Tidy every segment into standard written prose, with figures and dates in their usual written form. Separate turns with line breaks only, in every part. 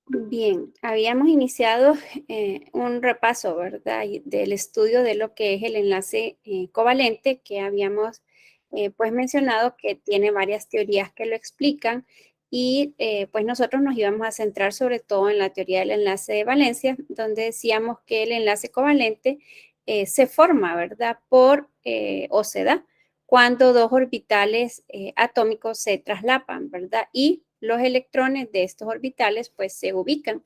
Bien, habíamos iniciado un repaso, ¿verdad? Del estudio de lo que es el enlace covalente, que habíamos pues mencionado que tiene varias teorías que lo explican y pues nosotros nos íbamos a centrar sobre todo en la teoría del enlace de valencia, donde decíamos que el enlace covalente se forma, ¿verdad? O se da cuando dos orbitales atómicos se traslapan, ¿verdad? Y los electrones de estos orbitales pues se ubican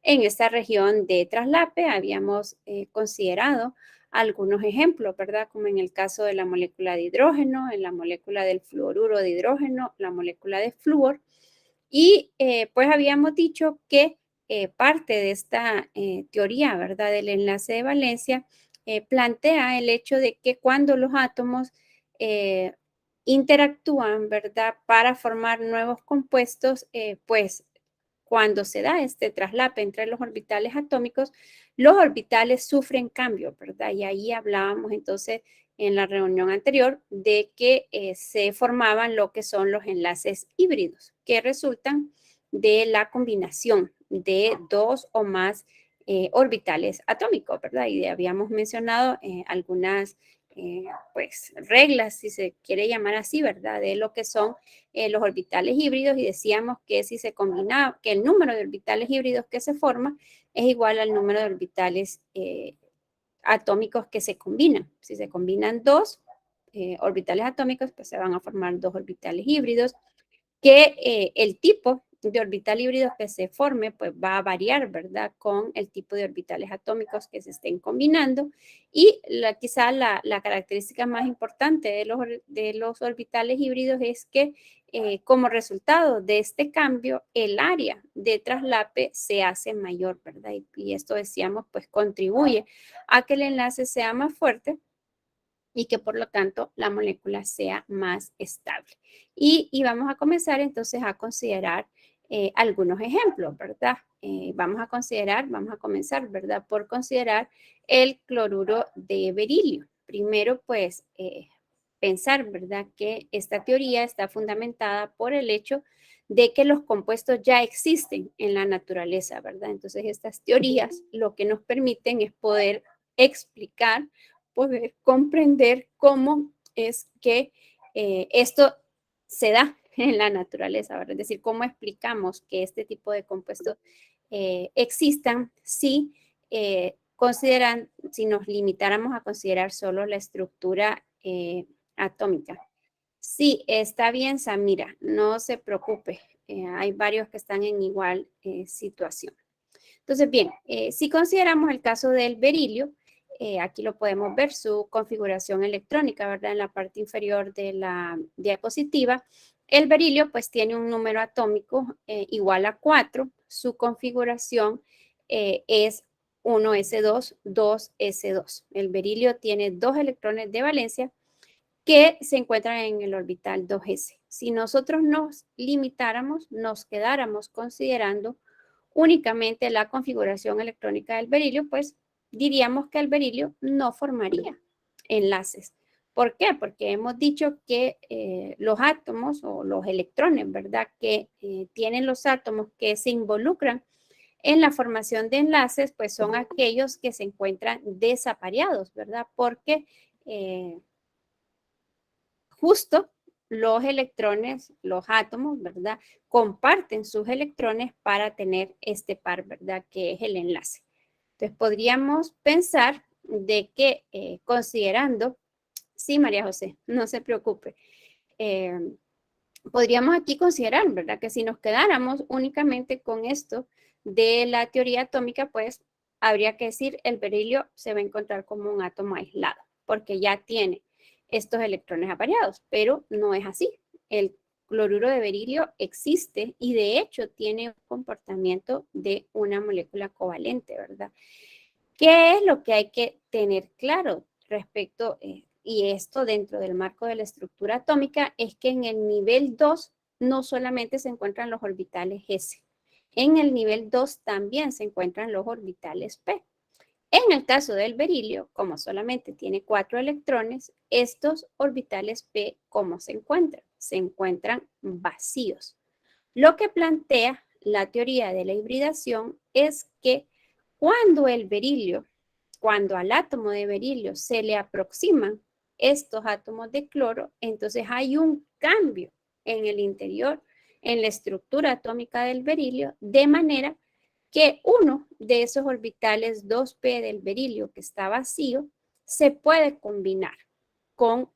en esta región de traslape. Habíamos considerado algunos ejemplos, ¿verdad? Como en el caso de la molécula de hidrógeno, en la molécula del fluoruro de hidrógeno, la molécula de flúor. Y pues habíamos dicho que parte de esta teoría, ¿verdad? Del enlace de valencia plantea el hecho de que cuando los átomos eh, interactúan, ¿verdad? Para formar nuevos compuestos, pues cuando se da este traslape entre los orbitales atómicos, los orbitales sufren cambio, ¿verdad? Y ahí hablábamos entonces en la reunión anterior de que se formaban lo que son los enlaces híbridos, que resultan de la combinación de dos o más orbitales atómicos, ¿verdad? Y habíamos mencionado algunas pues reglas, si se quiere llamar así, ¿verdad? De lo que son los orbitales híbridos y decíamos que si se combinaba, que el número de orbitales híbridos que se forma es igual al número de orbitales atómicos que se combinan. Si se combinan dos orbitales atómicos, pues se van a formar dos orbitales híbridos, que el tipo de orbital híbrido que se forme, pues va a variar, ¿verdad? Con el tipo de orbitales atómicos que se estén combinando. Y quizá la característica más importante de los orbitales híbridos es que como resultado de este cambio, el área de traslape se hace mayor, ¿verdad? Y esto decíamos, pues contribuye a que el enlace sea más fuerte y que por lo tanto la molécula sea más estable. Y vamos a comenzar entonces a considerar algunos ejemplos, ¿verdad? Vamos a comenzar, ¿verdad? Por considerar el cloruro de berilio. Primero, pues, pensar, ¿verdad? Que esta teoría está fundamentada por el hecho de que los compuestos ya existen en la naturaleza, ¿verdad? Entonces, estas teorías lo que nos permiten es poder explicar, poder comprender cómo es que esto se da en la naturaleza, ¿verdad? Es decir, cómo explicamos que este tipo de compuestos existan si si nos limitáramos a considerar solo la estructura atómica. Sí, está bien, Samira, no se preocupe. Hay varios que están en igual situación. Entonces, bien, si consideramos el caso del berilio, aquí lo podemos ver, su configuración electrónica, ¿verdad? En la parte inferior de la diapositiva. El berilio, pues, tiene un número atómico igual a 4. Su configuración es 1s2, 2s2. El berilio tiene 2 electrones de valencia que se encuentran en el orbital 2s. Si nosotros nos limitáramos, nos quedáramos considerando únicamente la configuración electrónica del berilio, pues diríamos que el berilio no formaría enlaces. ¿Por qué? Porque hemos dicho que los átomos o los electrones, ¿verdad? Que tienen los átomos que se involucran en la formación de enlaces, pues son aquellos que se encuentran desapareados, ¿verdad? Porque justo los electrones, los átomos, ¿verdad? Comparten sus electrones para tener este par, ¿verdad? Que es el enlace. Entonces podríamos pensar de que considerando, sí, María José, no se preocupe, eh, podríamos aquí considerar, ¿verdad? Que si nos quedáramos únicamente con esto de la teoría atómica, pues habría que decir el berilio se va a encontrar como un átomo aislado, porque ya tiene estos electrones apareados, pero no es así. El cloruro de berilio existe y de hecho tiene un comportamiento de una molécula covalente, ¿verdad? ¿Qué es lo que hay que tener claro respecto, y esto dentro del marco de la estructura atómica, es que en el nivel 2 no solamente se encuentran los orbitales S, en el nivel 2 también se encuentran los orbitales P. En el caso del berilio, como solamente tiene 4 electrones, estos orbitales P, ¿cómo se encuentran? Se encuentran vacíos. Lo que plantea la teoría de la hibridación es que cuando cuando al átomo de berilio se le aproximan estos átomos de cloro, entonces hay un cambio en el interior, en la estructura atómica del berilio, de manera que uno de esos orbitales 2p del berilio que está vacío se puede combinar con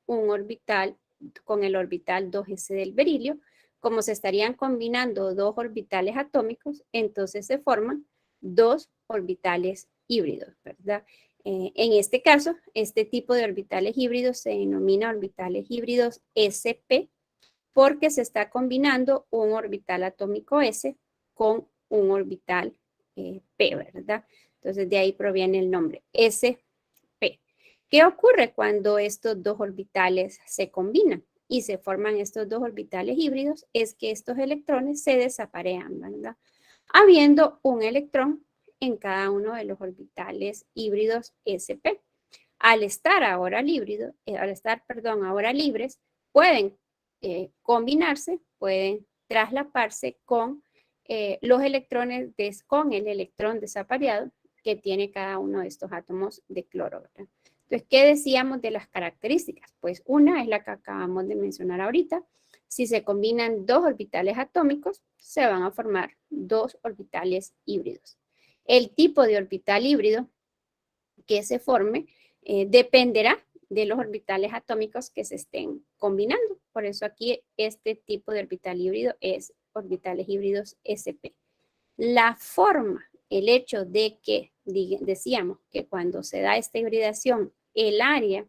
con el orbital 2s del berilio. Como se estarían combinando dos orbitales atómicos, entonces se forman dos orbitales híbridos, ¿verdad? En este caso, este tipo de orbitales híbridos se denomina orbitales híbridos sp porque se está combinando un orbital atómico s con un orbital p, ¿verdad? Entonces de ahí proviene el nombre sp. ¿Qué ocurre cuando estos dos orbitales se combinan y se forman estos dos orbitales híbridos? Es que estos electrones se desaparean, ¿verdad? Habiendo un electrón en cada uno de los orbitales híbridos sp. Al estar ahora ahora libres, pueden combinarse, pueden traslaparse con los electrones, con el electrón desapareado que tiene cada uno de estos átomos de cloro, ¿verdad? Entonces, ¿qué decíamos de las características? Pues una es la que acabamos de mencionar ahorita. Si se combinan dos orbitales atómicos, se van a formar dos orbitales híbridos. El tipo de orbital híbrido que se forme dependerá de los orbitales atómicos que se estén combinando. Por eso aquí este tipo de orbital híbrido es orbitales híbridos sp. La forma, el hecho de que decíamos que cuando se da esta hibridación, el área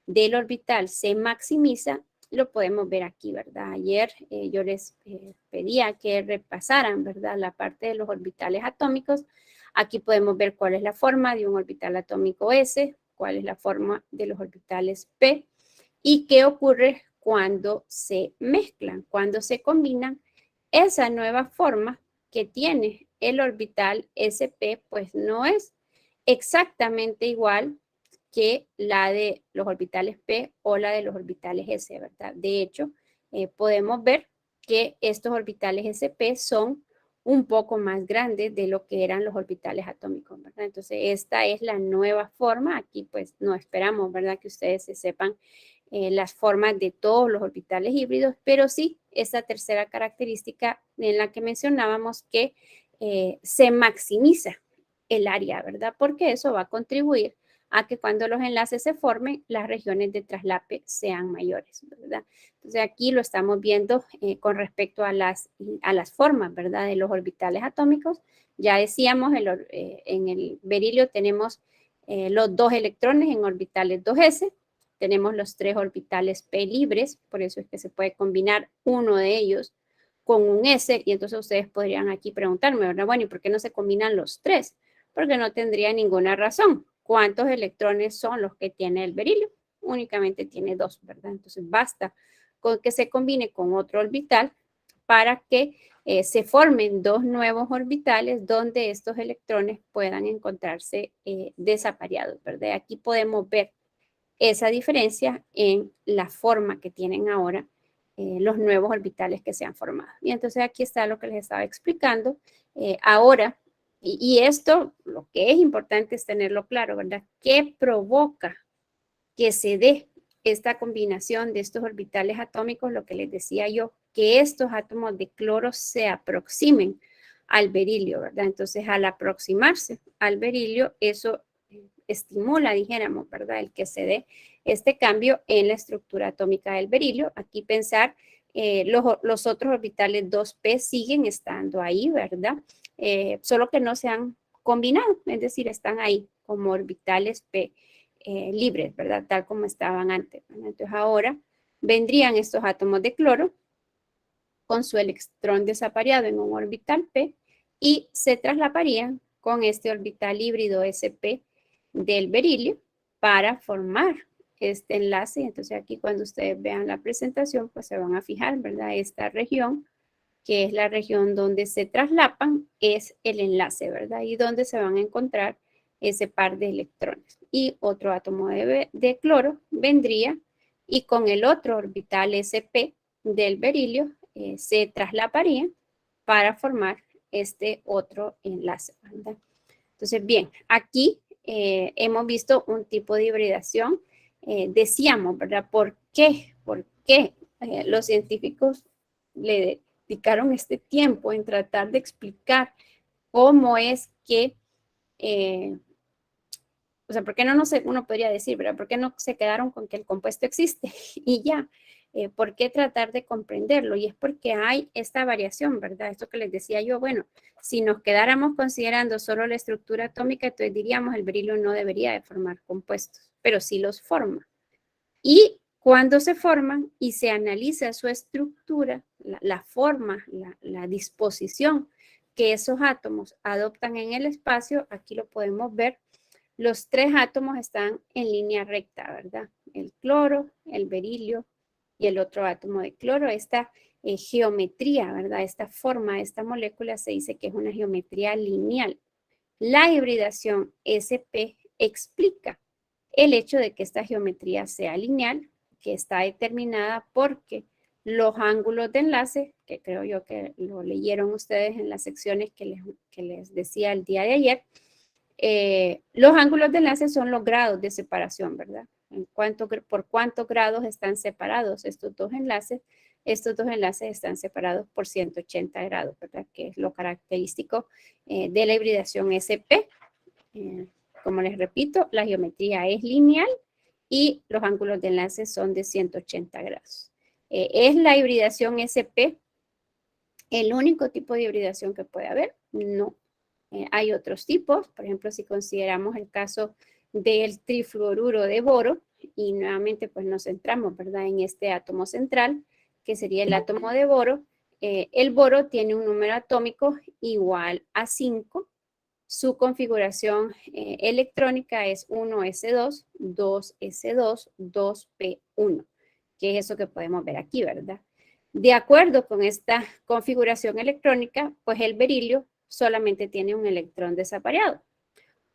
del orbital se maximiza, lo podemos ver aquí, ¿verdad? Ayer yo les pedía que repasaran, ¿verdad? La parte de los orbitales atómicos. Aquí podemos ver cuál es la forma de un orbital atómico S, cuál es la forma de los orbitales P y qué ocurre cuando se mezclan, cuando se combinan. Esa nueva forma que tiene el orbital sp, pues no es exactamente igual que la de los orbitales p o la de los orbitales s, ¿verdad? De hecho, podemos ver que estos orbitales sp son un poco más grandes de lo que eran los orbitales atómicos, ¿verdad? Entonces, esta es la nueva forma. Aquí, pues, no esperamos, ¿verdad? Que ustedes se sepan las formas de todos los orbitales híbridos, pero sí esa tercera característica en la que mencionábamos que se maximiza el área, ¿verdad? Porque eso va a contribuir a que cuando los enlaces se formen, las regiones de traslape sean mayores, ¿verdad? Entonces aquí lo estamos viendo con respecto a las formas, ¿verdad? De los orbitales atómicos. Ya decíamos, en el berilio tenemos los dos electrones en orbitales 2s, tenemos los tres orbitales p libres, por eso es que se puede combinar uno de ellos con un s, y entonces ustedes podrían aquí preguntarme, ¿verdad? Bueno, ¿y por qué no se combinan los tres? Porque no tendría ninguna razón. ¿Cuántos electrones son los que tiene el berilio? Únicamente tiene dos, ¿verdad? Entonces basta con que se combine con otro orbital para que se formen dos nuevos orbitales donde estos electrones puedan encontrarse desapareados, ¿verdad? Aquí podemos ver esa diferencia en la forma que tienen ahora los nuevos orbitales que se han formado. Y entonces aquí está lo que les estaba explicando. Ahora, y esto, lo que es importante es tenerlo claro, ¿verdad? ¿Qué provoca que se dé esta combinación de estos orbitales atómicos? Lo que les decía yo, que estos átomos de cloro se aproximen al berilio, ¿verdad? Entonces, al aproximarse al berilio, eso estimula, dijéramos, ¿verdad? El que se dé este cambio en la estructura atómica del berilio. Aquí pensar, los otros orbitales 2p siguen estando ahí, ¿verdad? Solo que no se han combinado, es decir, están ahí como orbitales p libres, ¿verdad? Tal como estaban antes, ¿verdad? Entonces ahora vendrían estos átomos de cloro con su electrón desapareado en un orbital p y se traslaparían con este orbital híbrido sp del berilio para formar este enlace. Entonces aquí cuando ustedes vean la presentación, pues se van a fijar, ¿verdad? Esta región, que es la región donde se traslapan, es el enlace, ¿verdad? Y donde se van a encontrar ese par de electrones. Y otro átomo de cloro vendría y con el otro orbital sp del berilio se traslaparía para formar este otro enlace, ¿verdad? Entonces, bien, aquí hemos visto un tipo de hibridación. Decíamos, ¿verdad? ¿Por qué? ¿Por qué los científicos le dedicaron este tiempo en tratar de explicar cómo es que, o sea, ¿por qué no, uno podría decir, ¿verdad? ¿Por qué no se quedaron con que el compuesto existe y ya? ¿Por qué tratar de comprenderlo? Y es porque hay esta variación, ¿verdad? Esto que les decía yo, bueno, si nos quedáramos considerando solo la estructura atómica, entonces diríamos el berilio no debería de formar compuestos, pero sí los forma. Y cuando se forman y se analiza su estructura, la forma, la disposición que esos átomos adoptan en el espacio, aquí lo podemos ver, los tres átomos están en línea recta, ¿verdad? El cloro, el berilio y el otro átomo de cloro. Esta geometría, ¿verdad? Esta forma de esta molécula se dice que es una geometría lineal. La hibridación SP explica el hecho de que esta geometría sea lineal, que está determinada porque los ángulos de enlace, que creo yo que lo leyeron ustedes en las secciones que les decía el día de ayer, los ángulos de enlace son los grados de separación, ¿verdad? Por cuántos grados están separados estos dos enlaces. Estos dos enlaces están separados por 180 grados, ¿verdad? Que es lo característico de la hibridación SP. Como les repito, la geometría es lineal y los ángulos de enlace son de 180 grados. ¿Es la hibridación SP el único tipo de hibridación que puede haber? No. Hay otros tipos, por ejemplo, si consideramos el caso del trifluoruro de boro, y nuevamente pues nos centramos, ¿verdad?, en este átomo central, que sería el átomo de boro. El boro tiene un número atómico igual a 5. Su configuración electrónica es 1s2, 2s2, 2p1, que es eso que podemos ver aquí, ¿verdad? De acuerdo con esta configuración electrónica, pues el berilio solamente tiene un electrón desapareado,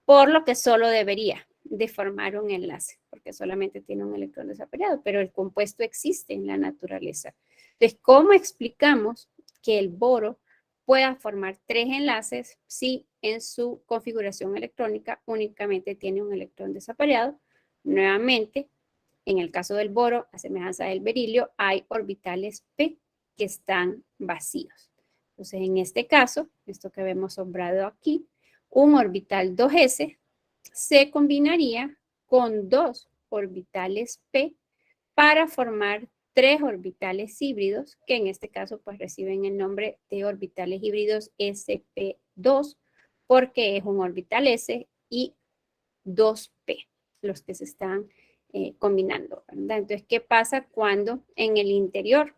por lo que solo debería de formar un enlace, porque solamente tiene un electrón desapareado, pero el compuesto existe en la naturaleza. Entonces, ¿cómo explicamos que el boro pueda formar tres enlaces si en su configuración electrónica únicamente tiene un electrón desapareado? Nuevamente, en el caso del boro, a semejanza del berilio, hay orbitales p que están vacíos. Entonces, en este caso, esto que vemos sombrado aquí, un orbital 2s se combinaría con dos orbitales p para formar tres orbitales híbridos, que en este caso pues reciben el nombre de orbitales híbridos sp2, porque es un orbital s y 2p, los que se están combinando, ¿verdad? Entonces, ¿qué pasa cuando en el interior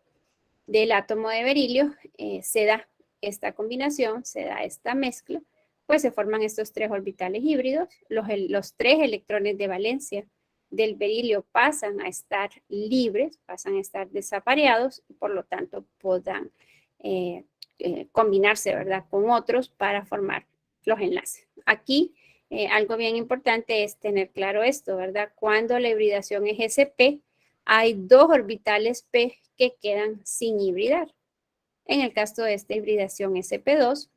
del átomo de berilio se da esta combinación, se da esta mezcla? Pues se forman estos tres orbitales híbridos, los tres electrones de valencia del berilio pasan a estar libres, pasan a estar desapareados, y por lo tanto podrán combinarse, ¿verdad?, con otros para formar los enlaces. Aquí algo bien importante es tener claro esto, ¿verdad? Cuando la hibridación es SP, hay dos orbitales p que quedan sin hibridar. En el caso de esta hibridación SP2,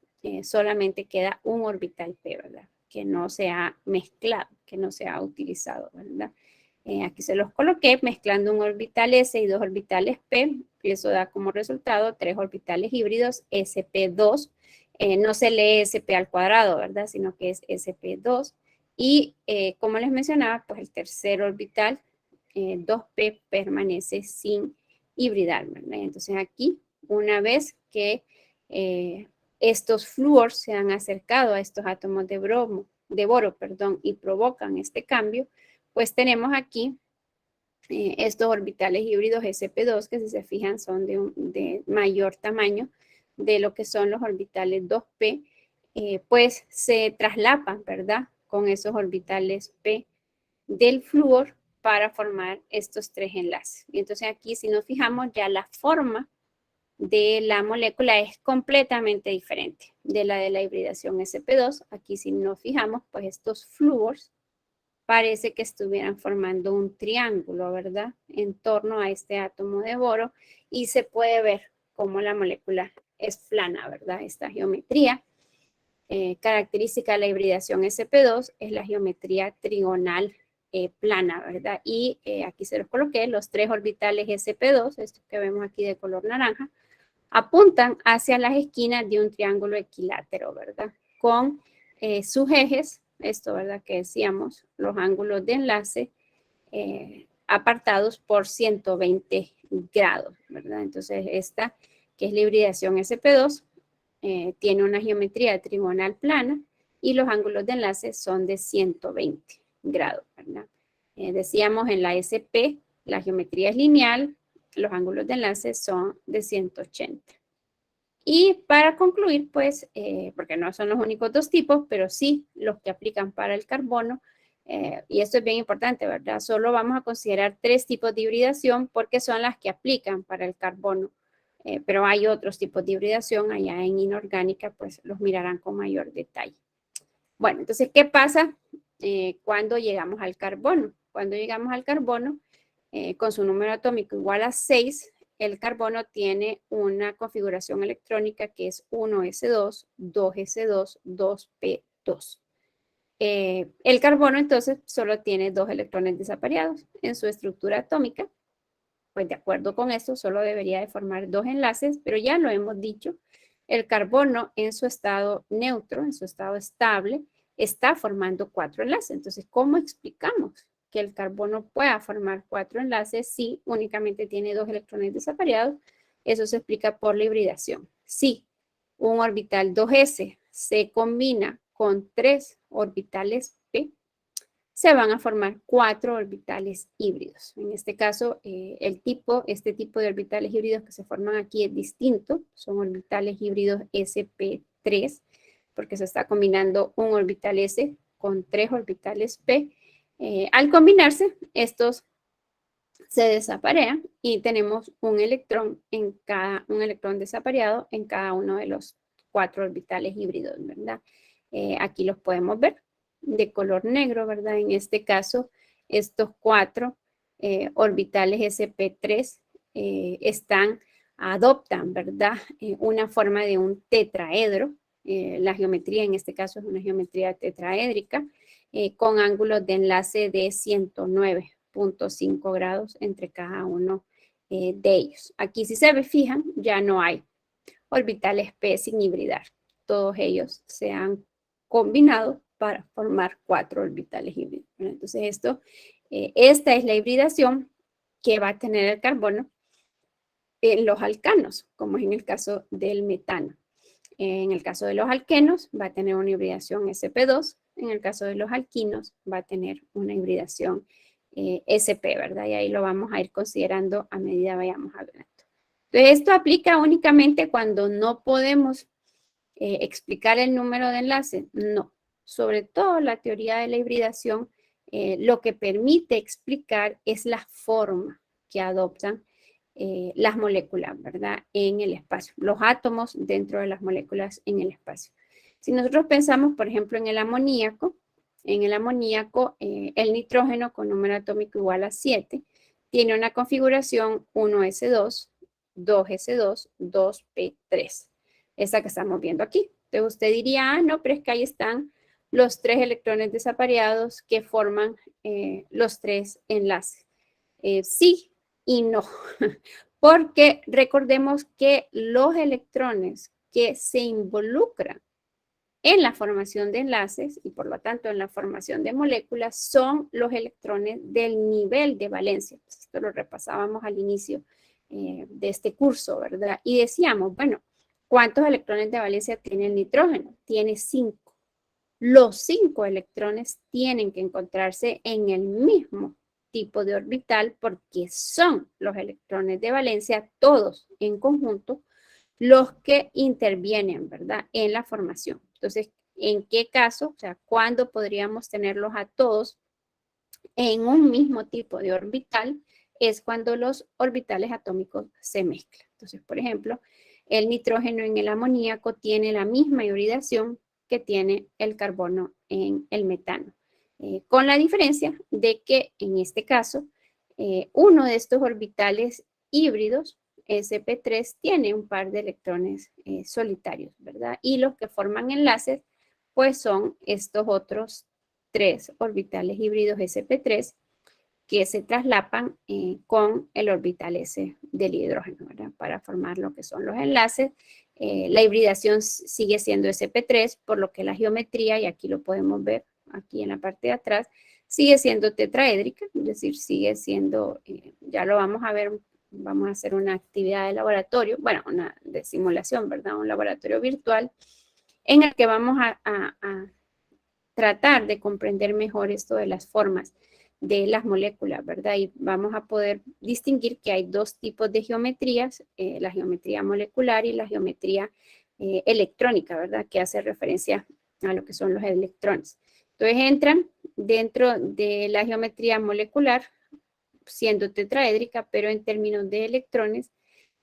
solamente queda un orbital p, ¿verdad?, que no se ha mezclado, que no se ha utilizado, ¿verdad? Aquí se los coloqué mezclando un orbital S y dos orbitales p, y eso da como resultado tres orbitales híbridos SP2. No se lee SP al cuadrado, ¿verdad?, sino que es SP2. Y como les mencionaba, pues el tercer orbital, 2p, permanece sin hibridar, ¿verdad? Entonces aquí, una vez que estos flúors se han acercado a estos átomos de boro, y provocan este cambio, pues tenemos aquí estos orbitales híbridos sp2, que si se fijan son de mayor tamaño de lo que son los orbitales 2p, pues se traslapan, ¿verdad?, con esos orbitales p del flúor para formar estos tres enlaces. Y entonces aquí, si nos fijamos, ya la forma de la molécula es completamente diferente de la hibridación sp2. Aquí, si nos fijamos, pues estos flúors parece que estuvieran formando un triángulo, ¿verdad?, en torno a este átomo de boro, y se puede ver cómo la molécula es plana, ¿verdad? Esta geometría. Característica de la hibridación sp2 es la geometría trigonal plana, ¿verdad? Y aquí se los coloqué, los 3 orbitales sp2, estos que vemos aquí de color naranja, apuntan hacia las esquinas de un triángulo equilátero, ¿verdad? Con sus ejes, esto, ¿verdad? Que decíamos, los ángulos de enlace apartados por 120 grados, ¿verdad? Entonces, esta, que es la hibridación sp2, tiene una geometría trigonal plana y los ángulos de enlace son de 120 grados, ¿verdad? Decíamos en la SP, la geometría es lineal, los ángulos de enlace son de 180. Y para concluir, pues, porque no son los únicos dos tipos, pero sí los que aplican para el carbono, y esto es bien importante, ¿verdad? Solo vamos a considerar 3 tipos de hibridación porque son las que aplican para el carbono, pero hay otros tipos de hibridación allá en inorgánica, pues los mirarán con mayor detalle. Bueno, entonces, ¿qué pasa cuando llegamos al carbono? Cuando llegamos al carbono, con su número atómico igual a 6, el carbono tiene una configuración electrónica que es 1s2, 2s2, 2p2. El carbono entonces solo tiene 2 electrones desapareados en su estructura atómica. Pues de acuerdo con esto, solo debería de formar 2 enlaces, pero ya lo hemos dicho, el carbono en su estado neutro, en su estado estable, está formando 4 enlaces. Entonces, ¿cómo explicamos que el carbono pueda formar 4 enlaces si únicamente tiene 2 electrones desapareados? Eso se explica por la hibridación. Si un orbital 2s se combina con 3 orbitales p, se van a formar 4 orbitales híbridos. En este caso, este tipo de orbitales híbridos que se forman aquí es distinto. Son orbitales híbridos sp3, porque se está combinando un orbital s con 3 orbitales p. Al combinarse, estos se desaparean y tenemos un electrón desapareado en cada uno de los 4 orbitales híbridos, ¿verdad? Aquí los podemos ver de color negro, ¿verdad? En este caso, estos 4 orbitales sp3 adoptan, ¿verdad? Una forma de un tetraedro. La geometría en este caso es una geometría tetraédrica con ángulos de enlace de 109.5 grados entre cada uno de ellos. Aquí si se fijan, ya no hay orbitales p sin hibridar. Todos ellos se han combinado para formar 4 orbitales híbridos. Entonces esta es la hibridación que va a tener el carbono en los alcanos, como es en el caso del metano. En el caso de los alquenos va a tener una hibridación sp2, en el caso de los alquinos va a tener una hibridación sp, ¿verdad? Y ahí lo vamos a ir considerando a medida vayamos hablando. Entonces, esto aplica únicamente cuando no podemos explicar el número de enlaces. No, sobre todo la teoría de la hibridación, lo que permite explicar es la forma que adoptan las moléculas, ¿verdad? En el espacio, los átomos dentro de las moléculas en el espacio. Si nosotros pensamos, por ejemplo, en el amoníaco, el nitrógeno con número atómico igual a 7 tiene una configuración 1s2, 2s2, 2p3. Esa que estamos viendo aquí. Entonces usted diría, no, pero es que ahí están los 3 electrones desapareados que forman los 3 enlaces. Sí y no, porque recordemos que los electrones que se involucran en la formación de enlaces y por lo tanto en la formación de moléculas son los electrones del nivel de valencia. Esto lo repasábamos al inicio de este curso, ¿verdad? Y decíamos, bueno, ¿cuántos electrones de valencia tiene el nitrógeno? Tiene 5. Los 5 electrones tienen que encontrarse en el mismo tipo de orbital porque son los electrones de valencia, todos en conjunto, los que intervienen, ¿verdad? En la formación. Entonces, ¿en qué caso? O sea, ¿cuándo podríamos tenerlos a todos en un mismo tipo de orbital? Es cuando los orbitales atómicos se mezclan. Entonces, por ejemplo, el nitrógeno en el amoníaco tiene la misma hibridación que tiene el carbono en el metano. Con la diferencia de que en este caso, uno de estos orbitales híbridos sp3 tiene un par de electrones solitarios, ¿verdad? Y los que forman enlaces, pues son estos otros 3 orbitales híbridos sp3 que se traslapan con el orbital S del hidrógeno, ¿verdad? Para formar lo que son los enlaces. La hibridación sigue siendo sp3, por lo que la geometría, y aquí lo podemos ver aquí en la parte de atrás, sigue siendo tetraédrica, es decir, sigue siendo, ya lo vamos a ver, vamos a hacer una actividad de laboratorio, bueno, una de simulación, ¿verdad? Un laboratorio virtual en el que vamos a tratar de comprender mejor esto de las formas de las moléculas, ¿verdad? Y vamos a poder distinguir que hay dos tipos de geometrías, la geometría molecular y la geometría electrónica, ¿verdad? Que hace referencia a lo que son los electrones. Entonces entran dentro de la geometría molecular, siendo tetraédrica, pero en términos de electrones,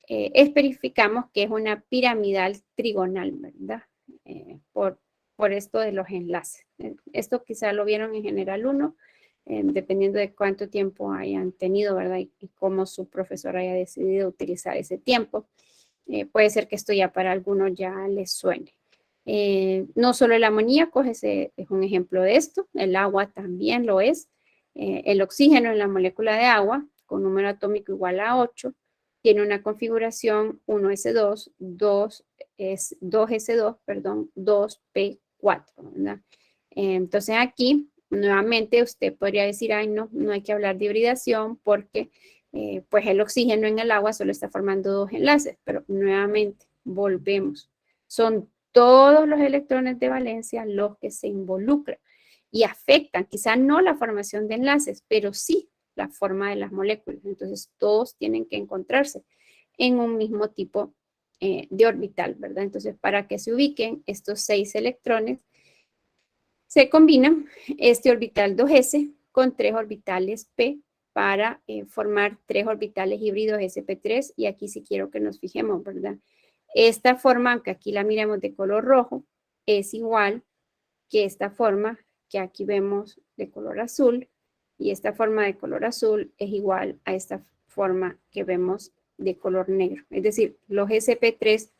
especificamos que es una piramidal trigonal, ¿verdad? Por esto de los enlaces. Esto quizá lo vieron en general 1, dependiendo de cuánto tiempo hayan tenido, ¿verdad? Y cómo su profesor haya decidido utilizar ese tiempo. Puede ser que esto ya para algunos ya les suene. No solo el amoníaco es un ejemplo de esto, el agua también lo es. El oxígeno en la molécula de agua, con número atómico igual a 8, tiene una configuración 1s2, 2s2, perdón, 2p4, ¿verdad? Entonces aquí, nuevamente, usted podría decir, ay, no hay que hablar de hibridación porque pues el oxígeno en el agua solo está formando 2 enlaces, pero nuevamente, volvemos. Son todos los electrones de valencia los que se involucran y afectan, quizá no la formación de enlaces, pero sí la forma de las moléculas. Entonces, todos tienen que encontrarse en un mismo tipo de orbital, ¿verdad? Entonces, para que se ubiquen estos 6 electrones, se combinan este orbital 2s con 3 orbitales p para formar 3 orbitales híbridos sp3, y aquí sí quiero que nos fijemos, ¿verdad? Esta forma, aunque aquí la miremos de color rojo, es igual que esta forma que aquí vemos de color azul, y esta forma de color azul es igual a esta forma que vemos de color negro. Es decir, los sp3,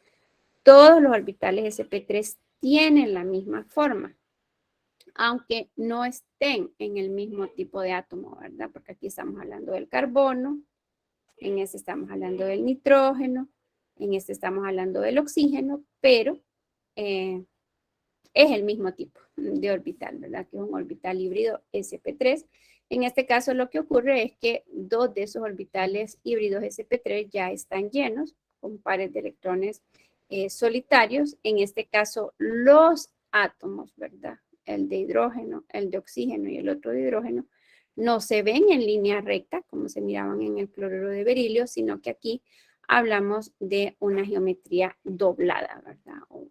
todos los orbitales sp3 tienen la misma forma, aunque no estén en el mismo tipo de átomo, ¿verdad? Porque aquí estamos hablando del carbono, en este estamos hablando del nitrógeno, en este estamos hablando del oxígeno, pero es el mismo tipo de orbital, ¿verdad? Que es un orbital híbrido sp3. En este caso lo que ocurre es que 2 de esos orbitales híbridos sp3 ya están llenos con pares de electrones solitarios. En este caso los átomos, ¿verdad? El de hidrógeno, el de oxígeno y el otro de hidrógeno, no se ven en línea recta como se miraban en el cloruro de berilio, sino que aquí hablamos de una geometría doblada, ¿verdad? O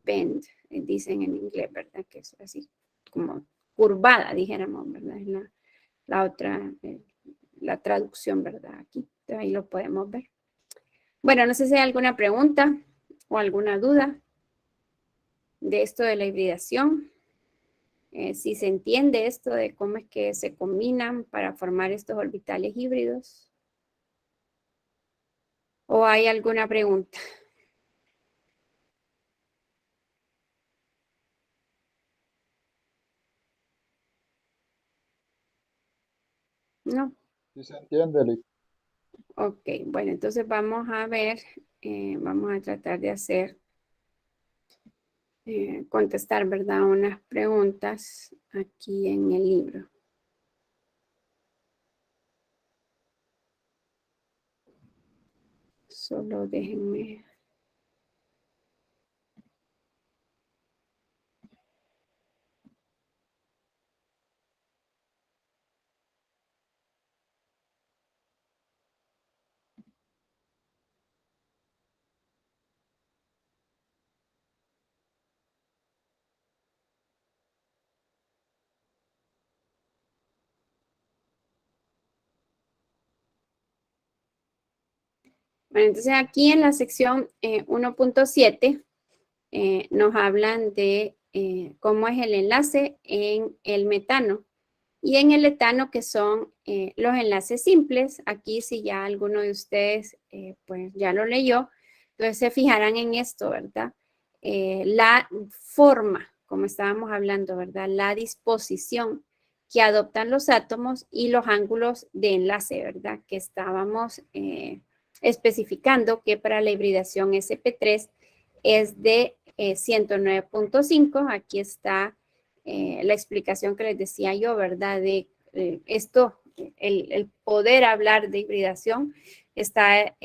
bend, dicen en inglés, ¿verdad? Que es así como curvada, dijéramos, ¿verdad? Es la otra, la traducción, ¿verdad? Aquí, entonces ahí lo podemos ver. Bueno, no sé si hay alguna pregunta o alguna duda de esto de la hibridación. Si se entiende esto de cómo es que se combinan para formar estos orbitales híbridos. ¿O hay alguna pregunta? No.
Sí se entiende, Lick.
Ok, bueno, entonces vamos a ver, vamos a tratar de hacer, contestar, ¿verdad? Unas preguntas aquí en el libro. Solo déjenme. Bueno, entonces aquí en la sección 1.7 nos hablan de cómo es el enlace en el metano y en el etano, que son los enlaces simples. Aquí si ya alguno de ustedes pues ya lo leyó. Entonces se fijarán en esto, ¿verdad? La forma, como estábamos hablando, ¿verdad? La disposición que adoptan los átomos y los ángulos de enlace, ¿verdad? Que estábamos especificando que para la hibridación sp3 es de 109.5. Aquí está la explicación que les decía yo, ¿verdad? De esto, el poder hablar de hibridación está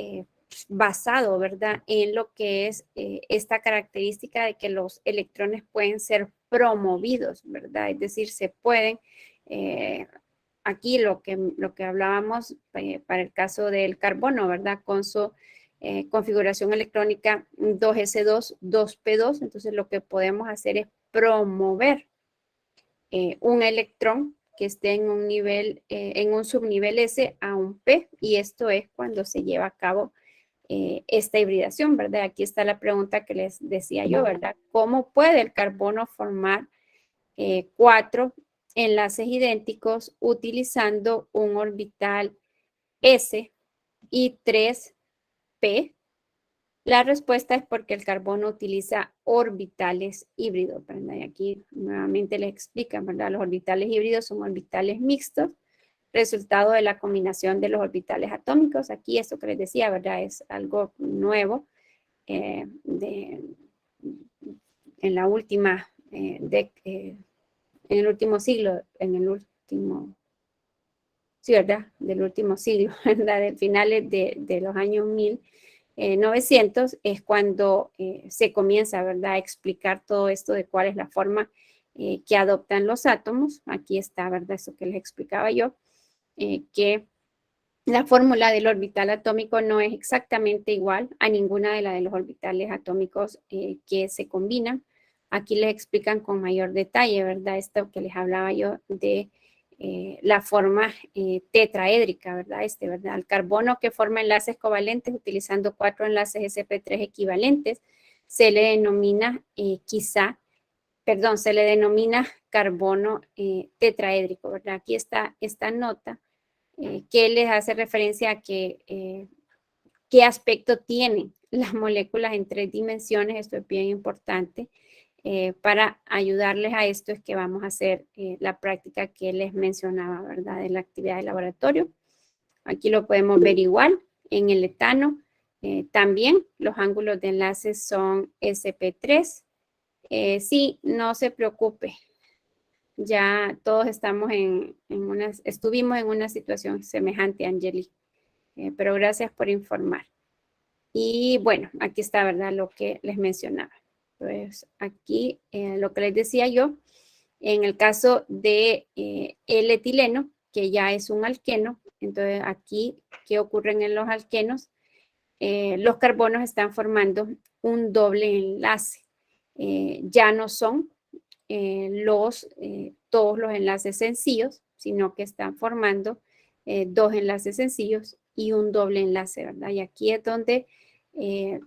basado, ¿verdad? En lo que es esta característica de que los electrones pueden ser promovidos, ¿verdad? Es decir, se pueden, aquí lo que hablábamos para el caso del carbono, ¿verdad? Con su configuración electrónica 2s2, 2p2, entonces lo que podemos hacer es promover un electrón que esté en un nivel, en un subnivel S a un P, y esto es cuando se lleva a cabo esta hibridación, ¿verdad? Aquí está la pregunta que les decía yo, ¿verdad? ¿Cómo puede el carbono formar 4 enlaces idénticos utilizando un orbital S y 3 P? La respuesta es porque el carbono utiliza orbitales híbridos, ¿verdad? Y aquí nuevamente les explican, ¿verdad? Los orbitales híbridos son orbitales mixtos, resultado de la combinación de los orbitales atómicos. Aquí esto que les decía, ¿verdad? Es algo nuevo en la última, en el último siglo, sí, ¿verdad? Del último siglo, ¿verdad? De finales de los años 1900 es cuando se comienza, ¿verdad? A explicar todo esto de cuál es la forma que adoptan los átomos. Aquí está, ¿verdad? Eso que les explicaba yo, que la fórmula del orbital atómico no es exactamente igual a ninguna de las de los orbitales atómicos que se combinan. Aquí les explican con mayor detalle, ¿verdad? Esto que les hablaba yo de la forma tetraédrica, ¿verdad? ¿Verdad? El carbono que forma enlaces covalentes utilizando 4 enlaces sp3 equivalentes se le denomina se le denomina carbono tetraédrico, ¿verdad? Aquí está esta nota que les hace referencia a qué aspecto tienen las moléculas en 3 dimensiones. Esto es bien importante. Para ayudarles a esto es que vamos a hacer la práctica que les mencionaba, ¿verdad? De la actividad de laboratorio. Aquí lo podemos ver igual en el etano. También los ángulos de enlace son sp3. Sí, no se preocupe. Ya todos estuvimos en una situación semejante, Angeli, pero gracias por informar. Y bueno, aquí está, ¿verdad? Lo que les mencionaba. Pues aquí lo que les decía yo, en el caso de el etileno, que ya es un alqueno, entonces aquí, ¿qué ocurre en los alquenos? Los carbonos están formando un doble enlace. Ya no son todos los enlaces sencillos, sino que están formando 2 enlaces sencillos y un doble enlace, ¿verdad? Y aquí es donde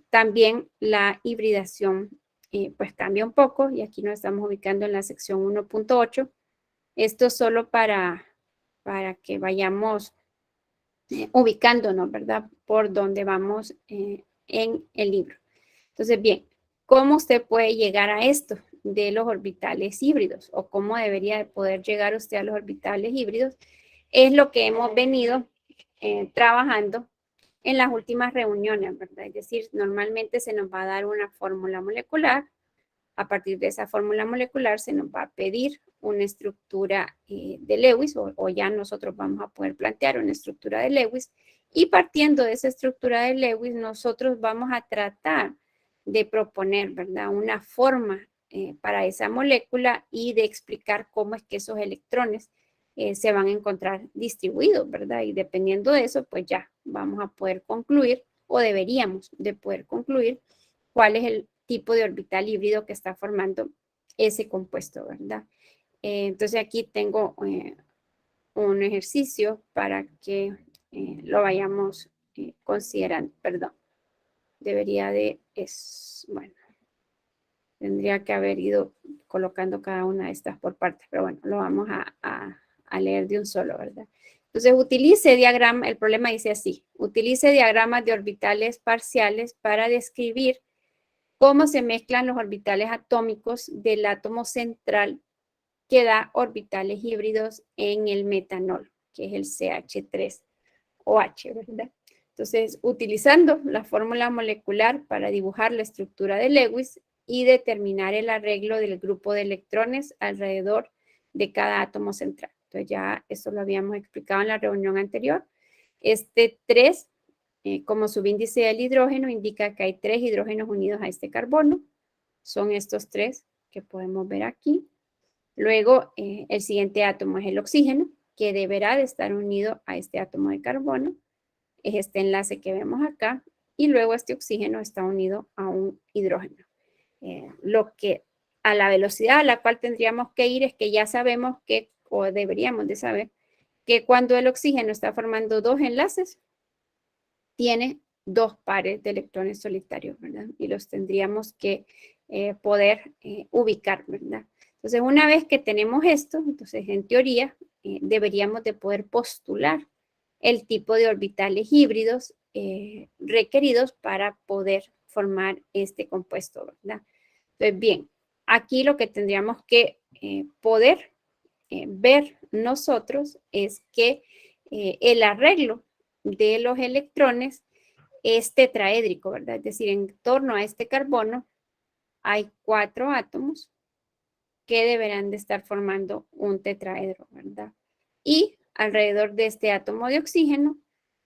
también la hibridación pues cambia un poco, y aquí nos estamos ubicando en la sección 1.8. Esto solo para que vayamos ubicándonos, ¿verdad? Por donde vamos en el libro. Entonces, bien, ¿cómo usted puede llegar a esto de los orbitales híbridos? ¿O cómo debería de poder llegar usted a los orbitales híbridos? Es lo que hemos venido trabajando en las últimas reuniones, ¿verdad? Es decir, normalmente se nos va a dar una fórmula molecular. A partir de esa fórmula molecular se nos va a pedir una estructura de Lewis, o ya nosotros vamos a poder plantear una estructura de Lewis, y partiendo de esa estructura de Lewis nosotros vamos a tratar de proponer, ¿verdad? Una forma para esa molécula y de explicar cómo es que esos electrones se van a encontrar distribuidos, ¿verdad? Y dependiendo de eso, pues ya vamos a poder concluir, o deberíamos de poder concluir, cuál es el tipo de orbital híbrido que está formando ese compuesto, ¿verdad? Entonces aquí tengo un ejercicio para que lo vayamos considerando. Perdón, debería de, bueno, tendría que haber ido colocando cada una de estas por partes, pero bueno, lo vamos a leer de un solo, ¿verdad? Entonces, utilice diagrama, el problema dice así, utilice diagramas de orbitales parciales para describir cómo se mezclan los orbitales atómicos del átomo central que da orbitales híbridos en el metanol, que es el CH3OH, ¿verdad? Entonces, utilizando la fórmula molecular para dibujar la estructura de Lewis y determinar el arreglo del grupo de electrones alrededor de cada átomo central. Entonces, ya eso lo habíamos explicado en la reunión anterior. Este 3, como subíndice del hidrógeno, indica que hay 3 hidrógenos unidos a este carbono. Son estos 3 que podemos ver aquí. Luego, el siguiente átomo es el oxígeno, que deberá de estar unido a este átomo de carbono. Es este enlace que vemos acá. Y luego este oxígeno está unido a un hidrógeno. Lo que a la velocidad a la cual tendríamos que ir es que ya sabemos que, o deberíamos de saber, que cuando el oxígeno está formando 2 enlaces, tiene 2 pares de electrones solitarios, ¿verdad? Y los tendríamos que poder ubicar, ¿verdad? Entonces, una vez que tenemos esto, entonces en teoría deberíamos de poder postular el tipo de orbitales híbridos requeridos para poder formar este compuesto, ¿verdad? Entonces, bien, aquí lo que tendríamos que poder ver nosotros es que el arreglo de los electrones es tetraédrico, ¿verdad? Es decir, en torno a este carbono hay 4 átomos que deberán de estar formando un tetraedro, ¿verdad? Y alrededor de este átomo de oxígeno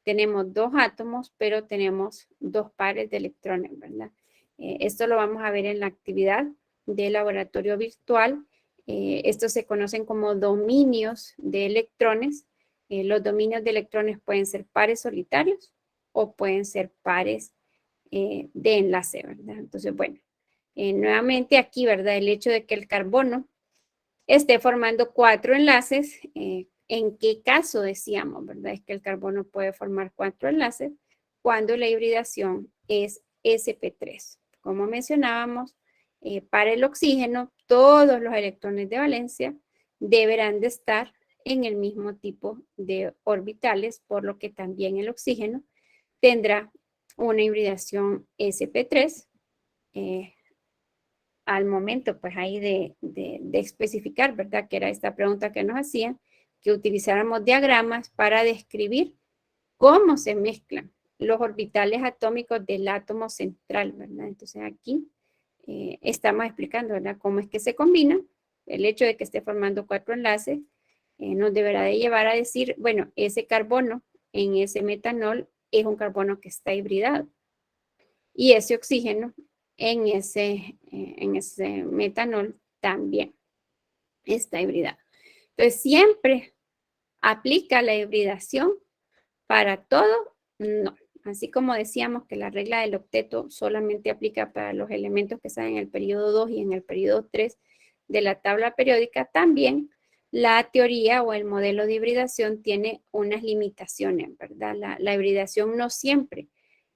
tenemos 2 átomos, pero tenemos 2 pares de electrones, ¿verdad? Esto lo vamos a ver en la actividad de laboratorio virtual. Estos se conocen como dominios de electrones. Los dominios de electrones pueden ser pares solitarios o pueden ser pares de enlace, ¿verdad? Entonces, bueno, nuevamente aquí, ¿verdad? El hecho de que el carbono esté formando 4 enlaces, ¿en qué caso decíamos, verdad? Es que el carbono puede formar 4 enlaces cuando la hibridación es sp3. Como mencionábamos, para el oxígeno, todos los electrones de valencia deberán de estar en el mismo tipo de orbitales, por lo que también el oxígeno tendrá una hibridación sp3. Al momento, pues ahí de especificar, ¿verdad? Que era esta pregunta que nos hacían, que utilizáramos diagramas para describir cómo se mezclan los orbitales atómicos del átomo central, ¿verdad? Entonces aquí estamos explicando, ¿verdad? Cómo es que se combinan. El hecho de que esté formando 4 enlaces nos deberá de llevar a decir, bueno, ese carbono en ese metanol es un carbono que está hibridado. Y ese oxígeno en ese metanol también está hibridado. Entonces, siempre aplica la hibridación para todo, no. Así como decíamos que la regla del octeto solamente aplica para los elementos que están en el periodo 2 y en el periodo 3 de la tabla periódica, también la teoría o el modelo de hibridación tiene unas limitaciones, ¿verdad? La hibridación no siempre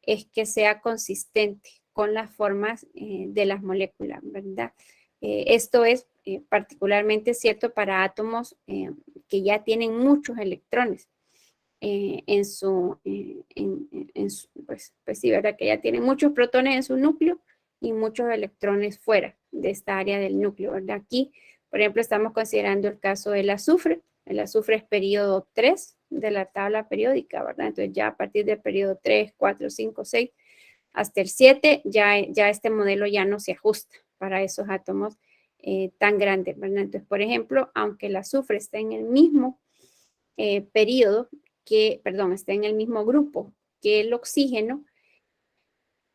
es que sea consistente con las formas de las moléculas, ¿verdad? Esto es particularmente cierto para átomos que ya tienen muchos electrones pues sí, ¿verdad? Que ya tienen muchos protones en su núcleo y muchos electrones fuera de esta área del núcleo, ¿verdad? Aquí, por ejemplo, estamos considerando el caso del azufre. El azufre es periodo 3 de la tabla periódica, ¿verdad? Entonces ya a partir del periodo 3, 4, 5, 6, hasta el 7, ya este modelo ya no se ajusta para esos átomos tan grandes, ¿verdad? Entonces, por ejemplo, aunque el azufre está en el mismo periodo está en el mismo grupo que el oxígeno,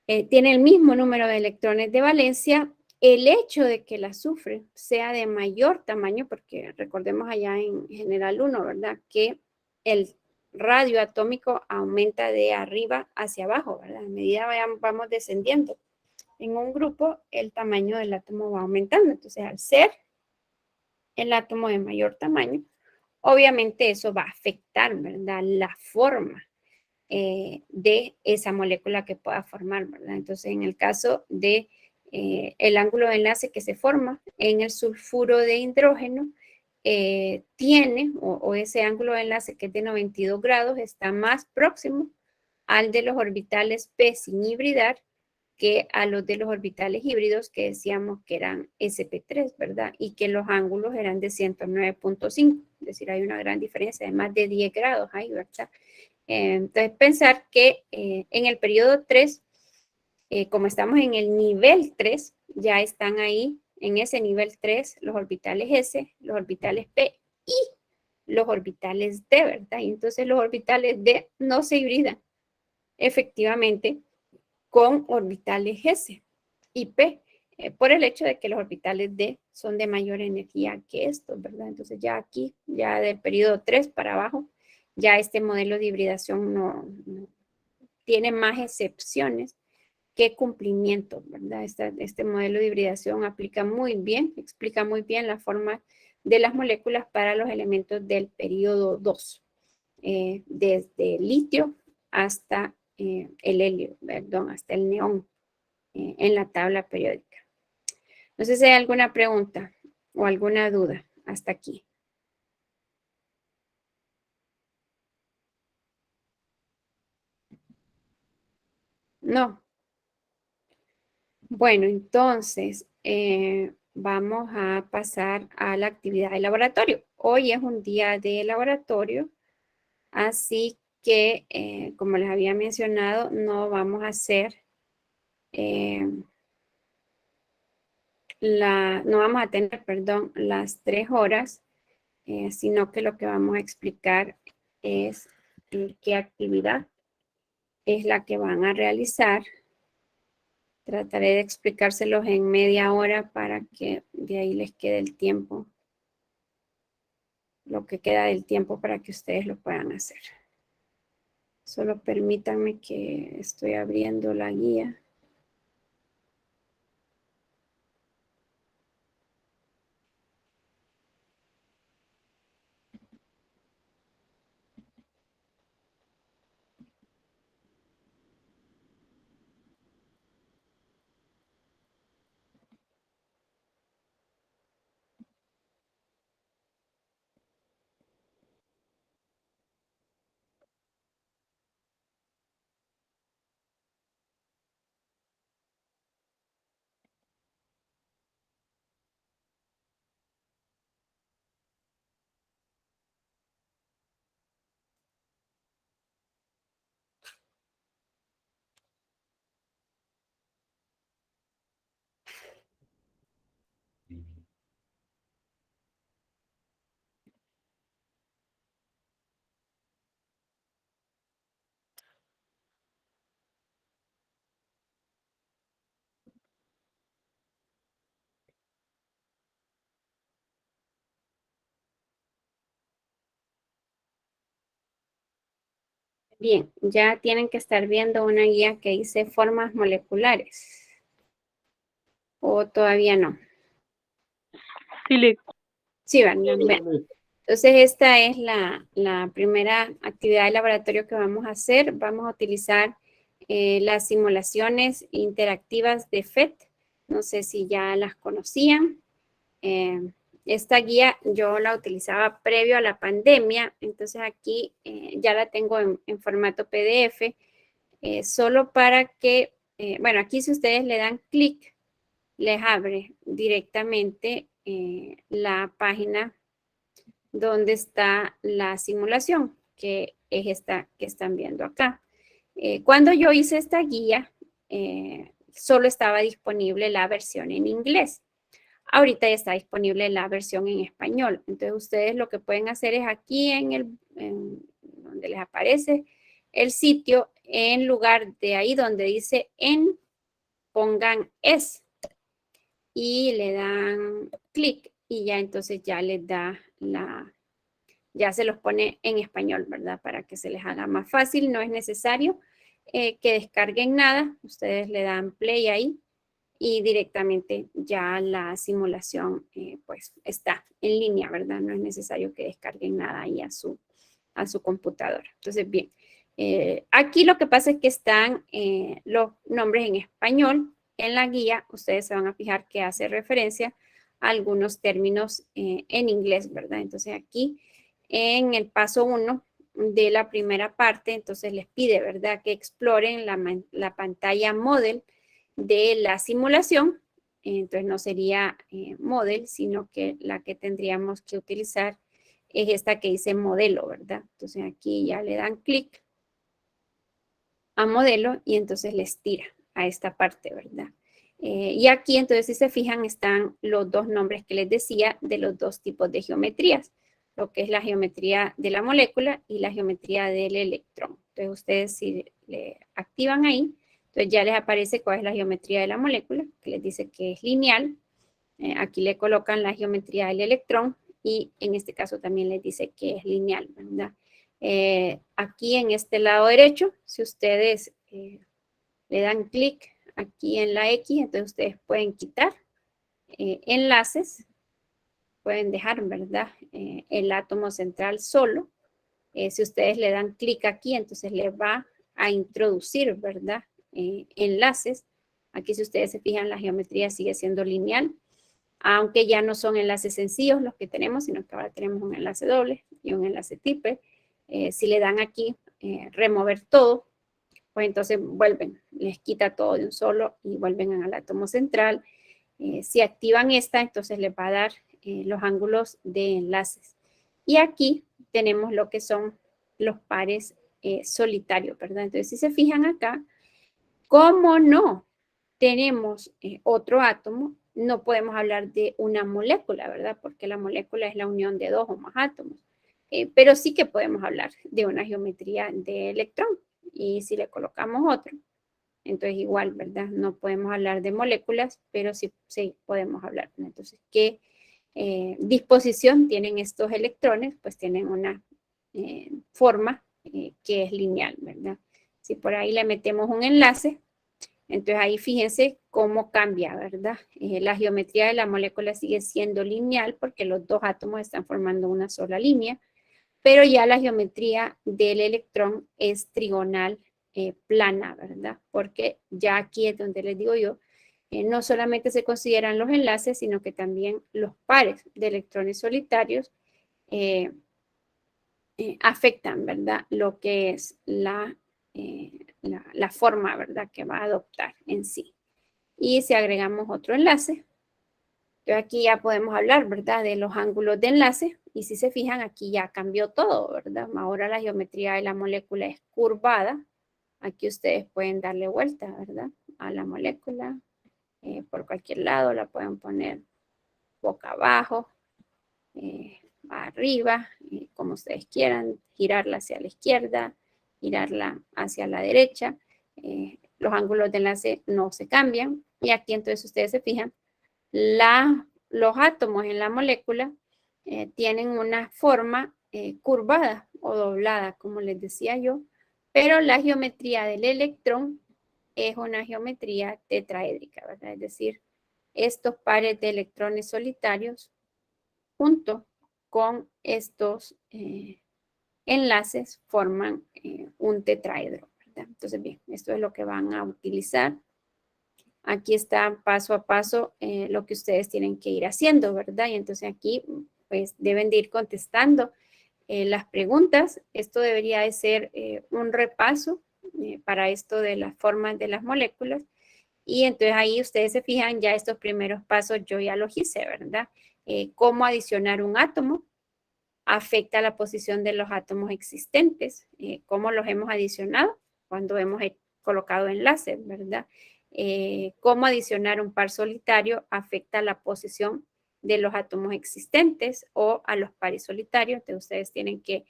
tiene el mismo número de electrones de valencia, el hecho de que el azufre sea de mayor tamaño, porque recordemos allá en general 1, ¿verdad? Que el radio atómico aumenta de arriba hacia abajo, ¿verdad? A medida vamos descendiendo en un grupo, el tamaño del átomo va aumentando. Entonces, al ser el átomo de mayor tamaño, obviamente eso va a afectar, ¿verdad? La forma de esa molécula que pueda formar, ¿verdad? Entonces, en el caso de el ángulo de enlace que se forma en el sulfuro de hidrógeno, tiene, o ese ángulo de enlace que es de 92 grados, está más próximo al de los orbitales P sin hibridar que a los de los orbitales híbridos que decíamos que eran sp3, ¿verdad? Y que los ángulos eran de 109.5, es decir, hay una gran diferencia de más de 10 grados ahí, ¿verdad? Entonces, pensar que en el periodo 3, como estamos en el nivel 3, ya están ahí en ese nivel 3 los orbitales S, los orbitales P y los orbitales D, ¿verdad? Y entonces los orbitales D no se hibridan efectivamente con orbitales S y P, por el hecho de que los orbitales D son de mayor energía que estos, ¿verdad? Entonces ya aquí, ya del periodo 3 para abajo, ya este modelo de hibridación no tiene más excepciones que cumplimiento, ¿verdad? Este modelo de hibridación aplica muy bien, explica muy bien la forma de las moléculas para los elementos del periodo 2, desde litio hasta el helio, perdón, hasta el neón en la tabla periódica. No sé si hay alguna pregunta o alguna duda hasta aquí. No. Bueno, entonces vamos a pasar a la actividad de laboratorio. Hoy es un día de laboratorio, así que, como les había mencionado, no vamos a hacer no vamos a tener, perdón, las 3 horas, sino que lo que vamos a explicar es qué actividad es la que van a realizar. Trataré de explicárselos en media hora para que de ahí les quede el tiempo, lo que queda del tiempo para que ustedes lo puedan hacer. Solo permítanme que estoy abriendo la guía. Bien, ya tienen que estar viendo una guía que dice formas moleculares. ¿O todavía no? Sí, van. Entonces, esta es la primera actividad de laboratorio que vamos a hacer. Vamos a utilizar las simulaciones interactivas de FET. No sé si ya las conocían. Esta guía yo la utilizaba previo a la pandemia, entonces aquí ya la tengo en formato PDF, solo para que, bueno, aquí si ustedes le dan clic, les abre directamente la página donde está la simulación, que es esta que están viendo acá. Cuando yo hice esta guía, solo estaba disponible la versión en inglés. Ahorita ya está disponible la versión en español. Entonces, ustedes lo que pueden hacer es aquí donde les aparece el sitio, en lugar de ahí donde dice en, pongan es y le dan clic y ya entonces ya les da ya se los pone en español, ¿verdad? Para que se les haga más fácil. No es necesario que descarguen nada. Ustedes le dan play ahí y directamente ya la simulación pues está en línea, ¿verdad? No es necesario que descarguen nada ahí a su computadora. Entonces, bien, aquí lo que pasa es que están los nombres en español. En la guía ustedes se van a fijar que hace referencia algunos términos en inglés, ¿verdad? Entonces aquí en el paso 1 de la primera parte, entonces les pide, ¿verdad?, que exploren la pantalla model de la simulación. Entonces no sería model, sino que la que tendríamos que utilizar es esta que dice modelo, ¿verdad? Entonces aquí ya le dan clic a modelo y entonces les tira a esta parte, ¿verdad? Y aquí entonces si se fijan están los dos nombres que les decía de los dos tipos de geometrías, lo que es la geometría de la molécula y la geometría del electrón. Entonces ustedes si le activan ahí, entonces ya les aparece cuál es la geometría de la molécula, que les dice que es lineal. Aquí le colocan la geometría del electrón y en este caso también les dice que es lineal, ¿verdad? Aquí en este lado derecho, si ustedes le dan clic aquí en la X, entonces ustedes pueden quitar enlaces, pueden dejar, ¿verdad? El átomo central solo. Si ustedes le dan clic aquí, entonces les va a introducir, ¿verdad? Enlaces. Aquí si ustedes se fijan, la geometría sigue siendo lineal, aunque ya no son enlaces sencillos los que tenemos, sino que ahora tenemos un enlace doble y un enlace triple. Si le dan aquí, remover todo, pues entonces vuelven, les quita todo de un solo y vuelven al átomo central. Si activan esta, entonces les va a dar los ángulos de enlaces. Y aquí tenemos lo que son los pares solitarios, ¿verdad? Entonces, si se fijan acá, ¿cómo no tenemos otro átomo? No podemos hablar de una molécula, ¿verdad? Porque la molécula es la unión de dos o más átomos. Pero sí que podemos hablar de una geometría de electrón. Y si le colocamos otro, entonces igual, ¿verdad? No podemos hablar de moléculas, pero sí, sí podemos hablar. Entonces, ¿qué disposición tienen estos electrones? Pues tienen una forma que es lineal, ¿verdad? Si por ahí le metemos un enlace, entonces ahí fíjense cómo cambia, ¿verdad? La geometría de la molécula sigue siendo lineal porque los dos átomos están formando una sola línea, pero ya la geometría del electrón es trigonal plana, ¿verdad? Porque ya aquí es donde les digo yo, no solamente se consideran los enlaces, sino que también los pares de electrones solitarios eh, afectan, ¿verdad? Lo que es la forma, ¿verdad? Que va a adoptar en sí. Y si agregamos otro enlace, entonces aquí ya podemos hablar, ¿verdad? De los ángulos de enlace. Y si se fijan, aquí ya cambió todo, ¿verdad? Ahora la geometría de la molécula es curvada. Aquí ustedes pueden darle vuelta, ¿verdad? A la molécula. Por cualquier lado la pueden poner boca abajo, arriba, como ustedes quieran. Girarla hacia la izquierda, girarla hacia la derecha. Los ángulos de enlace no se cambian. Y aquí entonces ustedes se fijan, los átomos en la molécula tienen una forma curvada o doblada, como les decía yo, pero la geometría del electrón es una geometría tetraédrica, ¿verdad? Es decir, estos pares de electrones solitarios junto con estos enlaces forman un tetraedro, ¿verdad? Entonces, bien, esto es lo que van a utilizar. Aquí está paso a paso lo que ustedes tienen que ir haciendo, ¿verdad? Y entonces aquí pues deben de ir contestando las preguntas. Esto debería de ser un repaso para esto de las formas de las moléculas. Y entonces ahí ustedes se fijan, ya estos primeros pasos yo ya los hice, ¿verdad? Cómo adicionar un átomo afecta la posición de los átomos existentes. ¿Cómo los hemos adicionado? Cuando hemos colocado enlaces, ¿verdad? Cómo adicionar un par solitario afecta la posición de los átomos existentes o a los pares solitarios. Entonces ustedes tienen que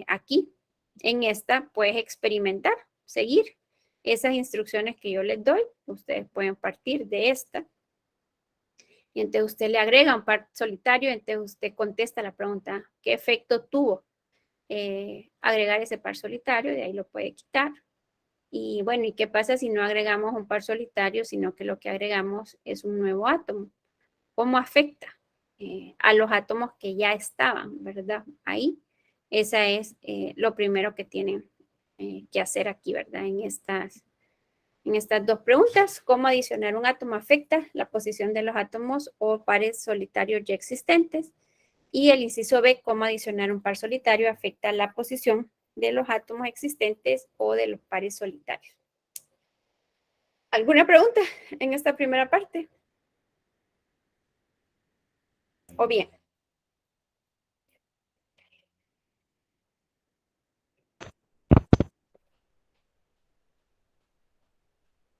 aquí, en esta, pues experimentar, seguir esas instrucciones que yo les doy. Ustedes pueden partir de esta. Y entonces usted le agrega un par solitario, entonces usted contesta la pregunta, ¿qué efecto tuvo agregar ese par solitario? De ahí lo puede quitar. Y bueno, ¿y qué pasa si no agregamos un par solitario, sino que lo que agregamos es un nuevo átomo? ¿Cómo afecta a los átomos que ya estaban, verdad? Ahí, esa es lo primero que tienen que hacer aquí, ¿verdad? En estas En estas dos preguntas, ¿cómo adicionar un átomo afecta la posición de los átomos o pares solitarios ya existentes? Y el inciso B, ¿cómo adicionar un par solitario afecta la posición de los átomos existentes o de los pares solitarios? ¿Alguna pregunta en esta primera parte? ¿O bien?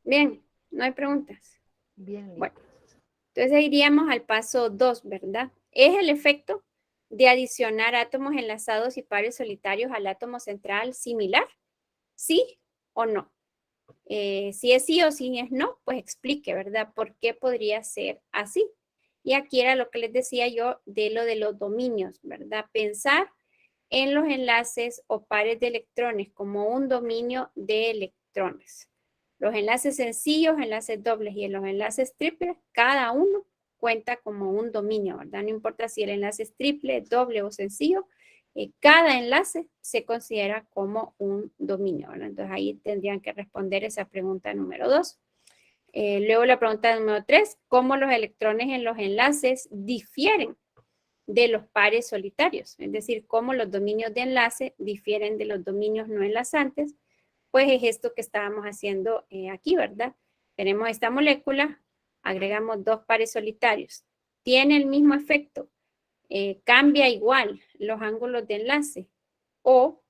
Bien, no hay preguntas.
Bien,
Bueno, entonces iríamos al paso 2, ¿verdad? ¿Es el efecto de adicionar átomos enlazados y pares solitarios al átomo central similar? ¿Sí o no? Si es sí o si es no, pues explique, ¿verdad? ¿Por qué podría ser así? Y aquí era lo que les decía yo de lo de los dominios, ¿verdad? Pensar en los enlaces o pares de electrones como un dominio de electrones. Los enlaces sencillos, enlaces dobles y los enlaces triples, cada uno cuenta como un dominio, ¿verdad? No importa si el enlace es triple, doble o sencillo, cada enlace se considera como un dominio, ¿verdad? Entonces ahí tendrían que responder esa pregunta número 2. Luego la pregunta número 3, ¿cómo los electrones en los enlaces difieren de los pares solitarios? Es decir, cómo los dominios de enlace difieren de los dominios no enlazantes. Pues es esto que estábamos haciendo aquí, ¿verdad? Tenemos esta molécula, agregamos dos pares solitarios. Tiene el mismo efecto, cambia igual los ángulos de enlace o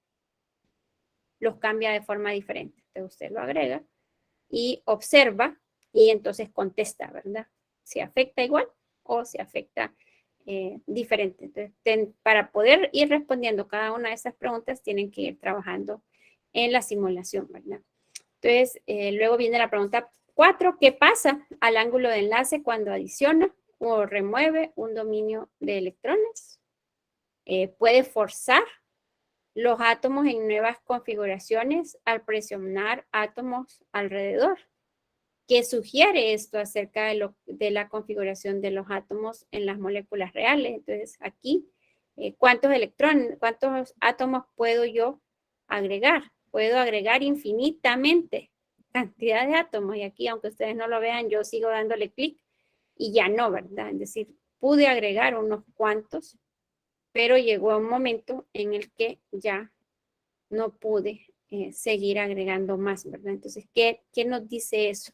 los cambia de forma diferente. Entonces usted lo agrega y observa y entonces contesta, ¿verdad? Si afecta igual o si afecta diferente. Entonces, para poder ir respondiendo cada una de esas preguntas, tienen que ir trabajando en la simulación, ¿verdad? Entonces, luego viene la pregunta 4, ¿qué pasa al ángulo de enlace cuando adiciona o remueve un dominio de electrones? Puede forzar los átomos en nuevas configuraciones al presionar átomos alrededor. ¿Qué sugiere esto acerca de la configuración de los átomos en las moléculas reales? Entonces, aquí, ¿cuántos electrones, cuántos átomos puedo yo agregar? Puedo agregar infinitamente cantidad de átomos. Y aquí, aunque ustedes no lo vean, yo sigo dándole clic y ya no, ¿verdad? Es decir, pude agregar unos cuantos, pero llegó un momento en el que ya no pude seguir agregando más, ¿verdad? Entonces, ¿qué nos dice eso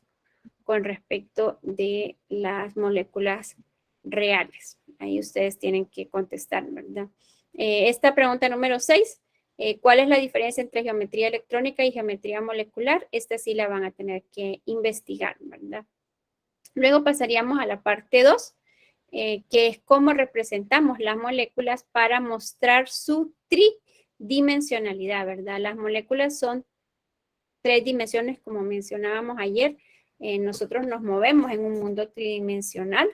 con respecto de las moléculas reales? Ahí ustedes tienen que contestar, ¿verdad? Esta pregunta número 6, ¿cuál es la diferencia entre geometría electrónica y geometría molecular? Esta sí la van a tener que investigar, ¿verdad? Luego pasaríamos a la parte 2, que es cómo representamos las moléculas para mostrar su tridimensionalidad, ¿verdad? Las moléculas son 3 dimensiones, como mencionábamos ayer. Nosotros nos movemos en un mundo tridimensional.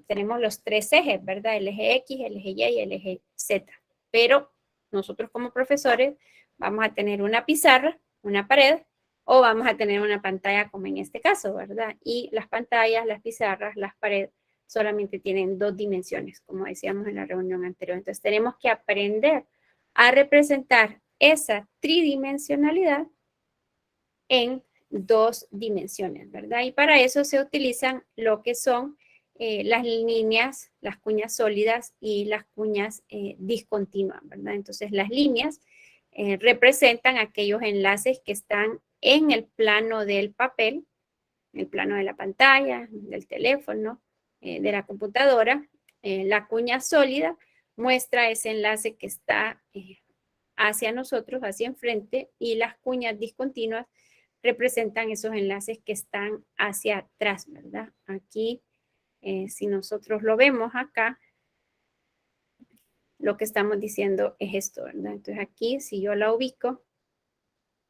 Tenemos los 3 ejes, ¿verdad? El eje X, el eje Y y el eje Z. Pero nosotros como profesores vamos a tener una pizarra, una pared, o vamos a tener una pantalla como en este caso, ¿verdad? Y las pantallas, las pizarras, las paredes solamente tienen 2 dimensiones, como decíamos en la reunión anterior. Entonces tenemos que aprender a representar esa tridimensionalidad en 2 dimensiones, ¿verdad? Y para eso se utilizan lo que son las líneas, las cuñas sólidas y las cuñas discontinuas, ¿verdad? Entonces las líneas representan aquellos enlaces que están en el plano del papel, el plano de la pantalla, del teléfono, de la computadora. La cuña sólida muestra ese enlace que está hacia nosotros, hacia enfrente, y las cuñas discontinuas representan esos enlaces que están hacia atrás, ¿verdad? Aquí, si nosotros lo vemos acá, lo que estamos diciendo es esto, ¿verdad? Entonces aquí, si yo la ubico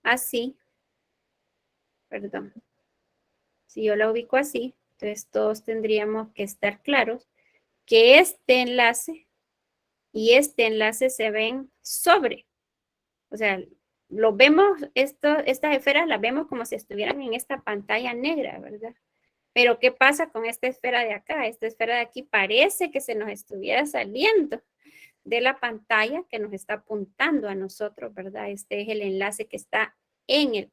así, perdón, si yo la ubico así, entonces todos tendríamos que estar claros que este enlace y este enlace se ven sobre. O sea, lo vemos, estas esferas las vemos como si estuvieran en esta pantalla negra, ¿verdad? Pero ¿qué pasa con esta esfera de acá? Esta esfera de aquí parece que se nos estuviera saliendo de la pantalla que nos está apuntando a nosotros, ¿verdad? Este es el enlace que está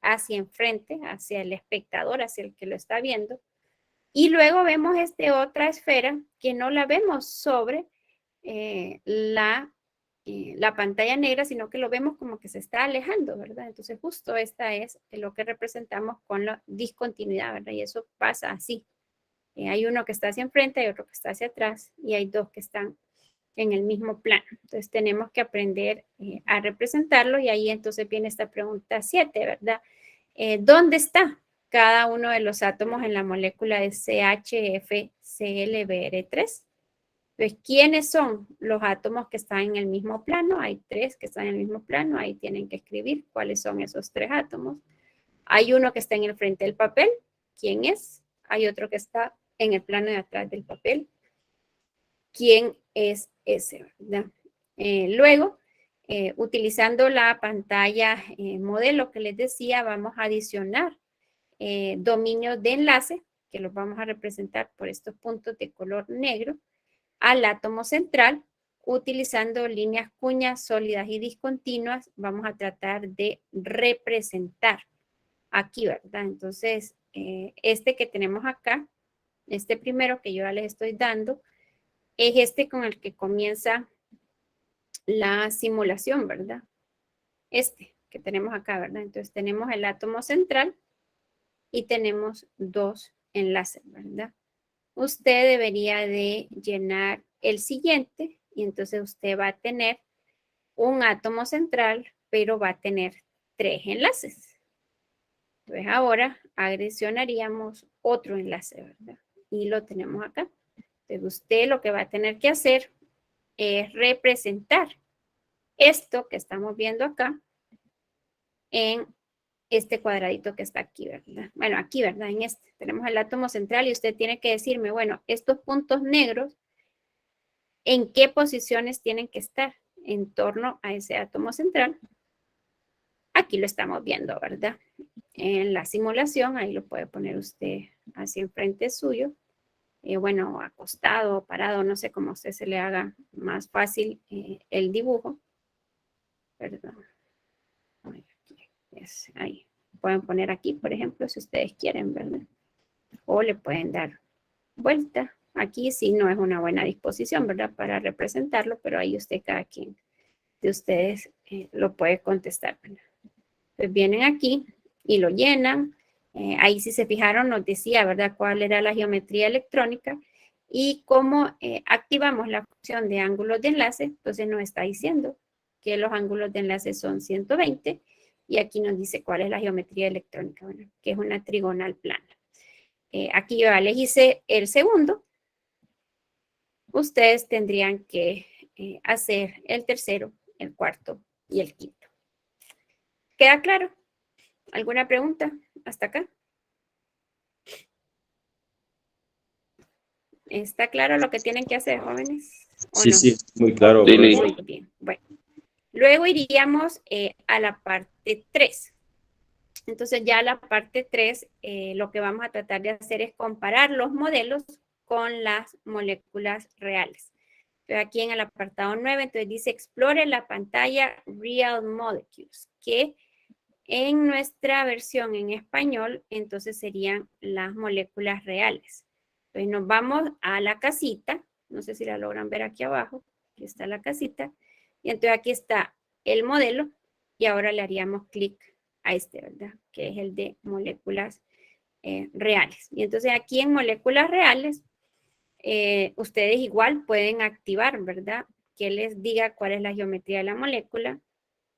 hacia enfrente, hacia el espectador, hacia el que lo está viendo. Y luego vemos otra esfera que no la vemos sobre la pantalla negra, sino que lo vemos como que se está alejando, ¿verdad? Entonces justo esta es lo que representamos con la discontinuidad, ¿verdad? Y eso pasa así. Hay uno que está hacia enfrente, hay otro que está hacia atrás y hay dos que están en el mismo plano. Entonces tenemos que aprender a representarlo y ahí entonces viene esta pregunta 7, ¿verdad? ¿Dónde está cada uno de los átomos en la molécula de CHFClBr3? Entonces, ¿quiénes son los átomos que están en el mismo plano? Hay 3 que están en el mismo plano, ahí tienen que escribir cuáles son esos 3 átomos. Hay uno que está en el frente del papel, ¿quién es? Hay otro que está en el plano de atrás del papel, ¿quién es ese? ¿Verdad? Luego, utilizando la pantalla modelo que les decía, vamos a adicionar dominios de enlace, que los vamos a representar por estos puntos de color negro, al átomo central, utilizando líneas cuñas sólidas y discontinuas, vamos a tratar de representar aquí, ¿verdad? Entonces, este que tenemos acá, este primero que yo ya les estoy dando, es este con el que comienza la simulación, ¿verdad? Este que tenemos acá, ¿verdad? Entonces tenemos el átomo central y tenemos 2 enlaces, ¿verdad? Usted debería de llenar el siguiente y entonces usted va a tener un átomo central, pero va a tener 3 enlaces. Entonces ahora adicionaríamos otro enlace, ¿verdad? Y lo tenemos acá. Entonces usted lo que va a tener que hacer es representar esto que estamos viendo acá en este cuadradito que está aquí, ¿verdad? Bueno, aquí, ¿verdad? En este tenemos el átomo central y usted tiene que decirme, bueno, estos puntos negros, ¿en qué posiciones tienen que estar en torno a ese átomo central? Aquí lo estamos viendo, ¿verdad? En la simulación, ahí lo puede poner usted así enfrente suyo. Bueno, acostado, parado, no sé cómo a usted se le haga más fácil el dibujo. Perdón. Ahí. Pueden poner aquí, por ejemplo, si ustedes quieren, ¿verdad? O le pueden dar vuelta. Aquí sí no es una buena disposición, ¿verdad? Para representarlo, pero ahí usted, cada quien de ustedes lo puede contestar, ¿verdad? Pues vienen aquí y lo llenan. Ahí si se fijaron nos decía, ¿verdad? Cuál era la geometría electrónica y cómo activamos la función de ángulos de enlace. Entonces nos está diciendo que los ángulos de enlace son 120 y aquí nos dice cuál es la geometría electrónica, ¿verdad? Que es una trigonal plana. Aquí yo ya les hice el segundo. Ustedes tendrían que hacer el tercero, el cuarto y el quinto. ¿Queda claro? ¿Alguna pregunta hasta acá? ¿Está claro lo que tienen que hacer, jóvenes? ¿O
Sí,
no?
sí, muy claro.
Sí,
Muy
listo.
bien. Bueno, luego iríamos a la parte 3. Entonces ya la parte 3, lo que vamos a tratar de hacer es comparar los modelos con las moléculas reales. Entonces aquí en el apartado 9, entonces dice explore la pantalla Real Molecules, que en nuestra versión en español, entonces serían las moléculas reales. Entonces nos vamos a la casita, no sé si la logran ver aquí abajo, aquí está la casita, y entonces aquí está el modelo, y ahora le haríamos clic a este, ¿verdad? Que es el de moléculas reales. Y entonces aquí en moléculas reales, ustedes igual pueden activar, ¿verdad? Que les diga cuál es la geometría de la molécula,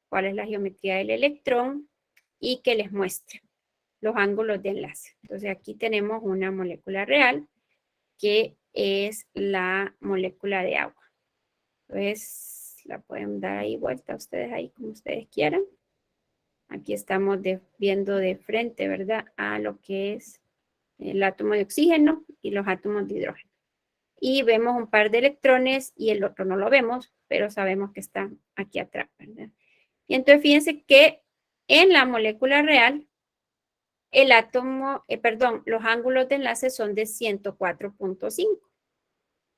cuál es la geometría del electrón y que les muestre los ángulos de enlace. Entonces aquí tenemos una molécula real que es la molécula de agua. Entonces la pueden dar ahí vuelta ustedes ahí como ustedes quieran. Aquí estamos viendo de frente, ¿verdad? A lo que es el átomo de oxígeno y los átomos de hidrógeno. Y vemos un par de electrones y el otro no lo vemos, pero sabemos que están aquí atrás, ¿verdad? Y entonces fíjense que en la molécula real, el átomo, los ángulos de enlace son de 104.5.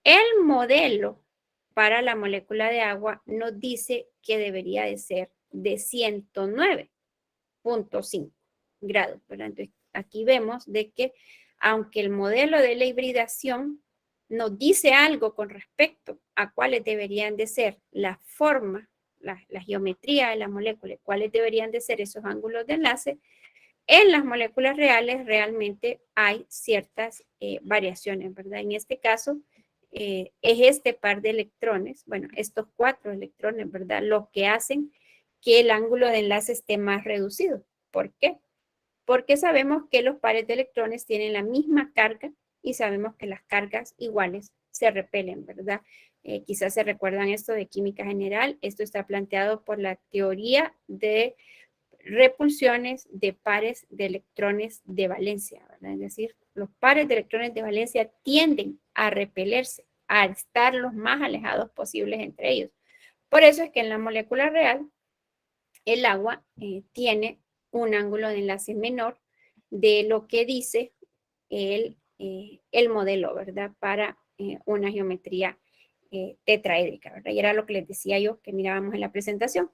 El modelo para la molécula de agua nos dice que debería de ser de 109. 0.5 grados, ¿verdad? Entonces, aquí vemos de que aunque el modelo de la hibridación nos dice algo con respecto a cuáles deberían de ser la forma, la geometría de la molécula, cuáles deberían de ser esos ángulos de enlace, en las moléculas reales realmente hay ciertas variaciones, ¿verdad? En este caso, es este par de electrones, bueno, estos 4 electrones, ¿verdad? Lo que hacen que el ángulo de enlace esté más reducido. ¿Por qué? Porque sabemos que los pares de electrones tienen la misma carga y sabemos que las cargas iguales se repelen, ¿verdad? Quizás se recuerdan esto de química general. Esto está planteado por la teoría de repulsiones de pares de electrones de valencia, ¿verdad? Es decir, los pares de electrones de valencia tienden a repelerse, a estar los más alejados posibles entre ellos. Por eso es que en la molécula real, el agua tiene un ángulo de enlace menor de lo que dice el modelo, ¿verdad? Para una geometría tetraédrica, ¿verdad? Y era lo que les decía yo que mirábamos en la presentación.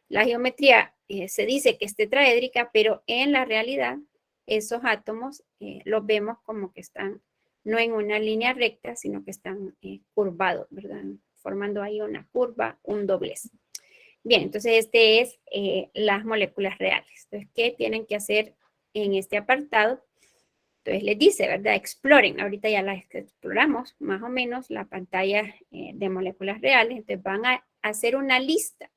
La geometría se dice que es tetraédrica, pero en la realidad esos átomos los vemos como que están no en una línea recta, sino que están curvados, ¿verdad? Formando ahí una curva, un doblez. Bien, entonces este es las moléculas reales. Entonces, ¿qué tienen que hacer en este apartado? Entonces les dice, ¿verdad? Exploren. Ahorita ya las exploramos más o menos la pantalla de moléculas reales. Entonces van a hacer una lista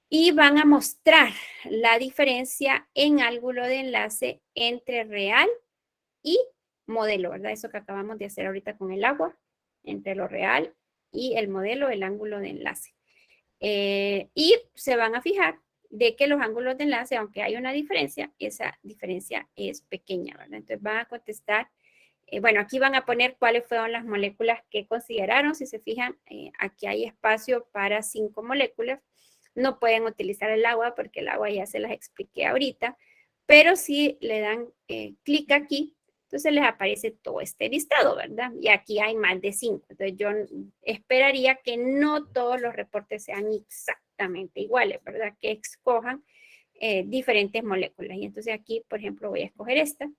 y van a mostrar la diferencia en ángulo de enlace entre real y modelo, ¿verdad? Eso que acabamos de hacer ahorita con el agua, entre lo real y el modelo, el ángulo de enlace. Y se van a fijar de que los ángulos de enlace, aunque hay una diferencia, esa diferencia es pequeña, ¿verdad? Entonces van a contestar, bueno, aquí van a poner cuáles fueron las moléculas que consideraron. Si se fijan, aquí hay espacio para 5 moléculas. No pueden utilizar el agua porque el agua ya se las expliqué ahorita, pero si le dan clic aquí, entonces les aparece todo este listado, ¿verdad? Y aquí hay más de 5. Entonces yo esperaría que no todos los reportes sean exactamente iguales, ¿verdad? Que escojan diferentes moléculas. Y entonces aquí, por ejemplo, voy a escoger esta,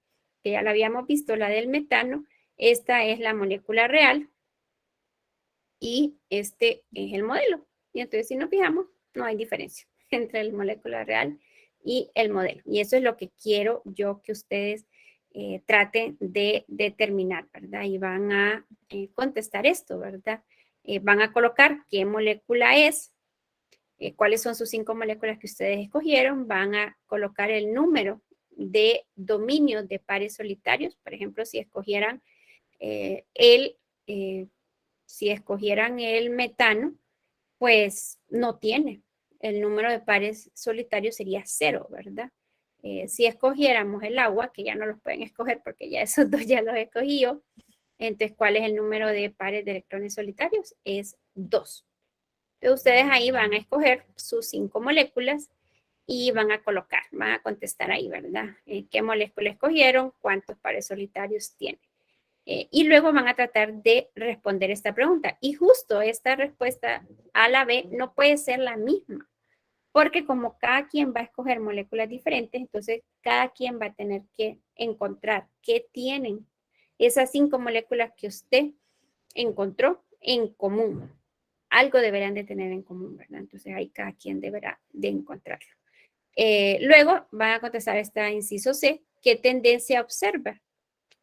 que ya la habíamos visto, la del metano. Esta es la molécula real y este es el modelo. Y entonces si nos fijamos, no hay diferencia entre la molécula real y el modelo. Y eso es lo que quiero yo que ustedes traten de determinar, ¿verdad? Y van a contestar esto, ¿verdad? Van a colocar qué molécula es, cuáles son sus 5 moléculas que ustedes escogieron, van a colocar el número de dominios de pares solitarios. Por ejemplo, si escogieran eh, el eh, si escogieran el metano, pues no tiene. El número de pares solitarios sería 0, ¿verdad? Si escogiéramos el agua, que ya no los pueden escoger porque ya esos dos ya los escogí yo, entonces, ¿cuál es el número de pares de electrones solitarios? Es 2. Entonces, ustedes ahí van a escoger sus 5 moléculas y van a colocar, van a contestar ahí, ¿verdad? ¿Qué molécula escogieron? ¿Cuántos pares solitarios tienen? Y luego van a tratar de responder esta pregunta. Y justo esta respuesta A la B no puede ser la misma, porque como cada quien va a escoger moléculas diferentes, entonces cada quien va a tener que encontrar qué tienen esas 5 moléculas que usted encontró en común. Algo deberán de tener en común, ¿verdad? Entonces ahí cada quien deberá de encontrarlo. Luego van a contestar esta inciso C, ¿qué tendencia observa?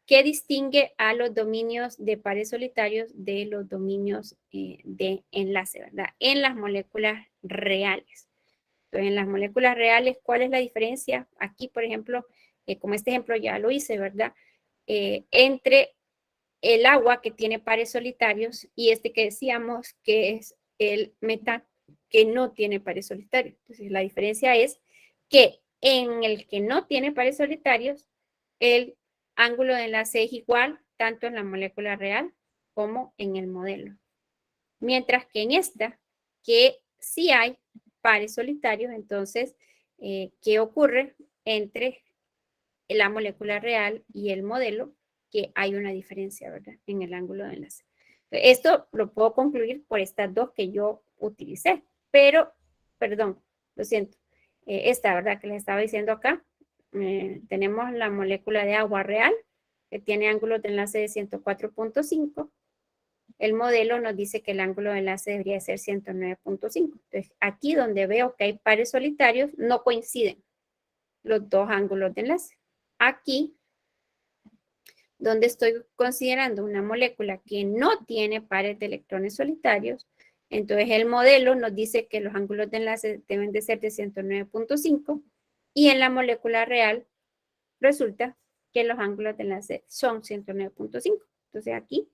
¿Qué distingue a los dominios de pares solitarios de los dominios de enlace, ¿verdad? En las moléculas reales. Entonces, en las moléculas reales, ¿cuál es la diferencia? Aquí, por ejemplo, como este ejemplo ya lo hice, ¿verdad? Entre el agua que tiene pares solitarios y este que decíamos que es el metano, que no tiene pares solitarios. Entonces, la diferencia es que en el que no tiene pares solitarios, el ángulo de enlace es igual tanto en la molécula real como en el modelo. Mientras que en esta, que sí hay pares solitarios, entonces, ¿qué ocurre entre la molécula real y el modelo? Que hay una diferencia, ¿verdad? En el ángulo de enlace. Esto lo puedo concluir por estas dos que yo utilicé, pero, perdón, lo siento. esta, ¿verdad? Que les estaba diciendo acá. Tenemos la molécula de agua real, que tiene ángulos de enlace de 104.5. El modelo nos dice que el ángulo de enlace debería ser 109.5. Entonces, aquí donde veo que hay pares solitarios, no coinciden los dos ángulos de enlace. Aquí, donde estoy considerando una molécula que no tiene pares de electrones solitarios, entonces el modelo nos dice que los ángulos de enlace deben de ser de 109.5 y en la molécula real resulta que los ángulos de enlace son 109.5. Entonces aquí,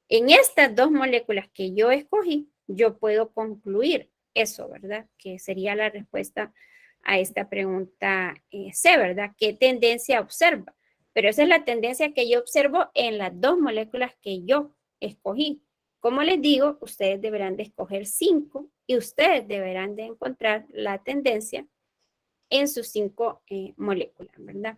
en estas dos moléculas que yo escogí, yo puedo concluir eso, ¿verdad? Que sería la respuesta a esta pregunta C, ¿verdad? ¿Qué tendencia observa? Pero esa es la tendencia que yo observo en las dos moléculas que yo escogí. Como les digo, ustedes deberán de escoger 5 y ustedes deberán de encontrar la tendencia en sus 5 moléculas, ¿verdad?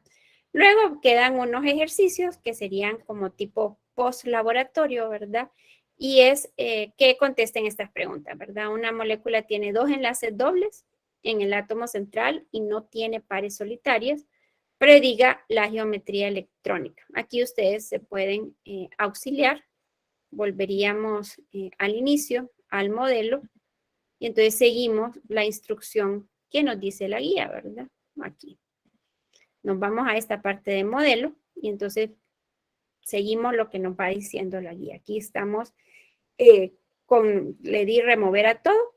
Luego quedan unos ejercicios que serían como tipo post-laboratorio, ¿verdad? Y es que contesten estas preguntas, ¿verdad? Una molécula tiene 2 enlaces dobles en el átomo central y no tiene pares solitarios. Prediga la geometría electrónica. Aquí ustedes se pueden auxiliar. Volveríamos al inicio, al modelo, y entonces seguimos la instrucción que nos dice la guía, ¿verdad? Aquí. Nos vamos a esta parte de modelo y entonces seguimos lo que nos va diciendo la guía. Aquí estamos le di remover a todo,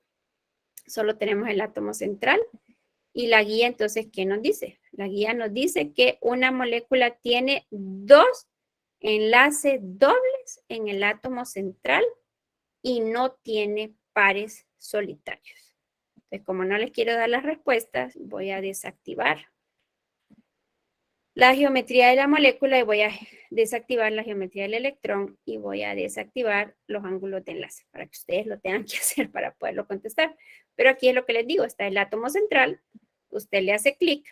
solo tenemos el átomo central y la guía entonces, ¿qué nos dice? La guía nos dice que una molécula tiene 2 enlaces dobles en el átomo central y no tiene pares solitarios. Entonces, como no les quiero dar las respuestas, voy a desactivar la geometría de la molécula y voy a desactivar la geometría del electrón y voy a desactivar los ángulos de enlace para que ustedes lo tengan que hacer para poderlo contestar. Pero aquí es lo que les digo, está el átomo central, usted le hace clic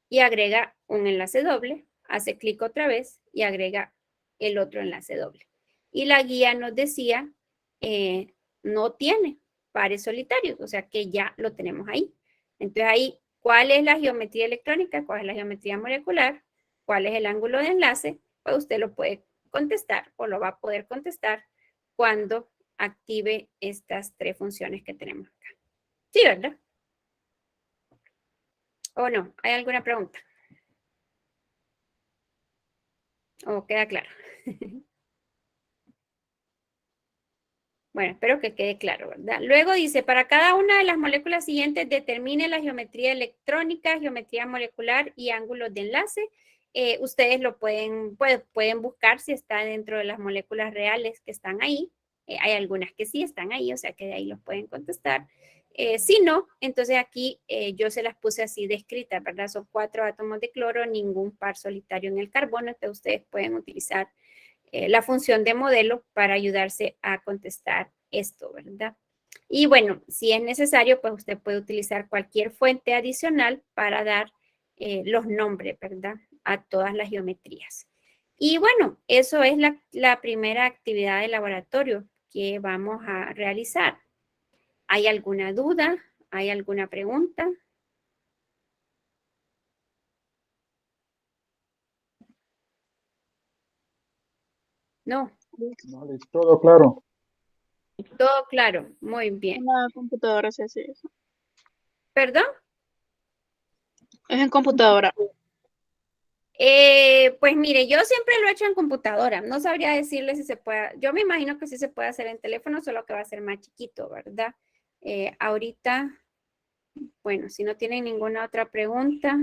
y agrega un enlace doble, hace clic otra vez y agrega el otro enlace doble. Y la guía nos decía, no tiene pares solitarios, o sea que ya lo tenemos ahí. Entonces ahí, ¿cuál es la geometría electrónica? ¿Cuál es la geometría molecular? ¿Cuál es el ángulo de enlace? Pues usted lo puede contestar o lo va a poder contestar cuando active estas 3 funciones que tenemos acá. Sí, ¿verdad? ¿O no? ¿Hay alguna pregunta? ¿O queda claro? Bueno, espero que quede claro, ¿verdad? Luego dice, para cada una de las moléculas siguientes, determine la geometría electrónica, geometría molecular y ángulos de enlace. Ustedes lo pueden buscar si está dentro de las moléculas reales que están ahí. Hay algunas que sí están ahí, o sea que de ahí los pueden contestar. Si no, entonces aquí yo se las puse así descritas, ¿verdad? Son 4 átomos de cloro, ningún par solitario en el carbono, entonces ustedes pueden utilizar la función de modelo para ayudarse a contestar esto, ¿verdad? Y bueno, si es necesario, pues usted puede utilizar cualquier fuente adicional para dar los nombres, ¿verdad? A todas las geometrías. Y bueno, eso es la primera actividad de laboratorio que vamos a realizar. ¿Hay alguna duda? ¿Hay alguna pregunta? No.
Vale, todo claro.
Todo claro. Muy bien.
Una computadora se hace eso.
¿Perdón?
Es en computadora.
Pues mire, yo siempre lo he hecho en computadora. No sabría decirle si se puede. Yo me imagino que sí se puede hacer en teléfono, solo que va a ser más chiquito, ¿verdad? Ahorita, bueno, si no tienen ninguna otra pregunta,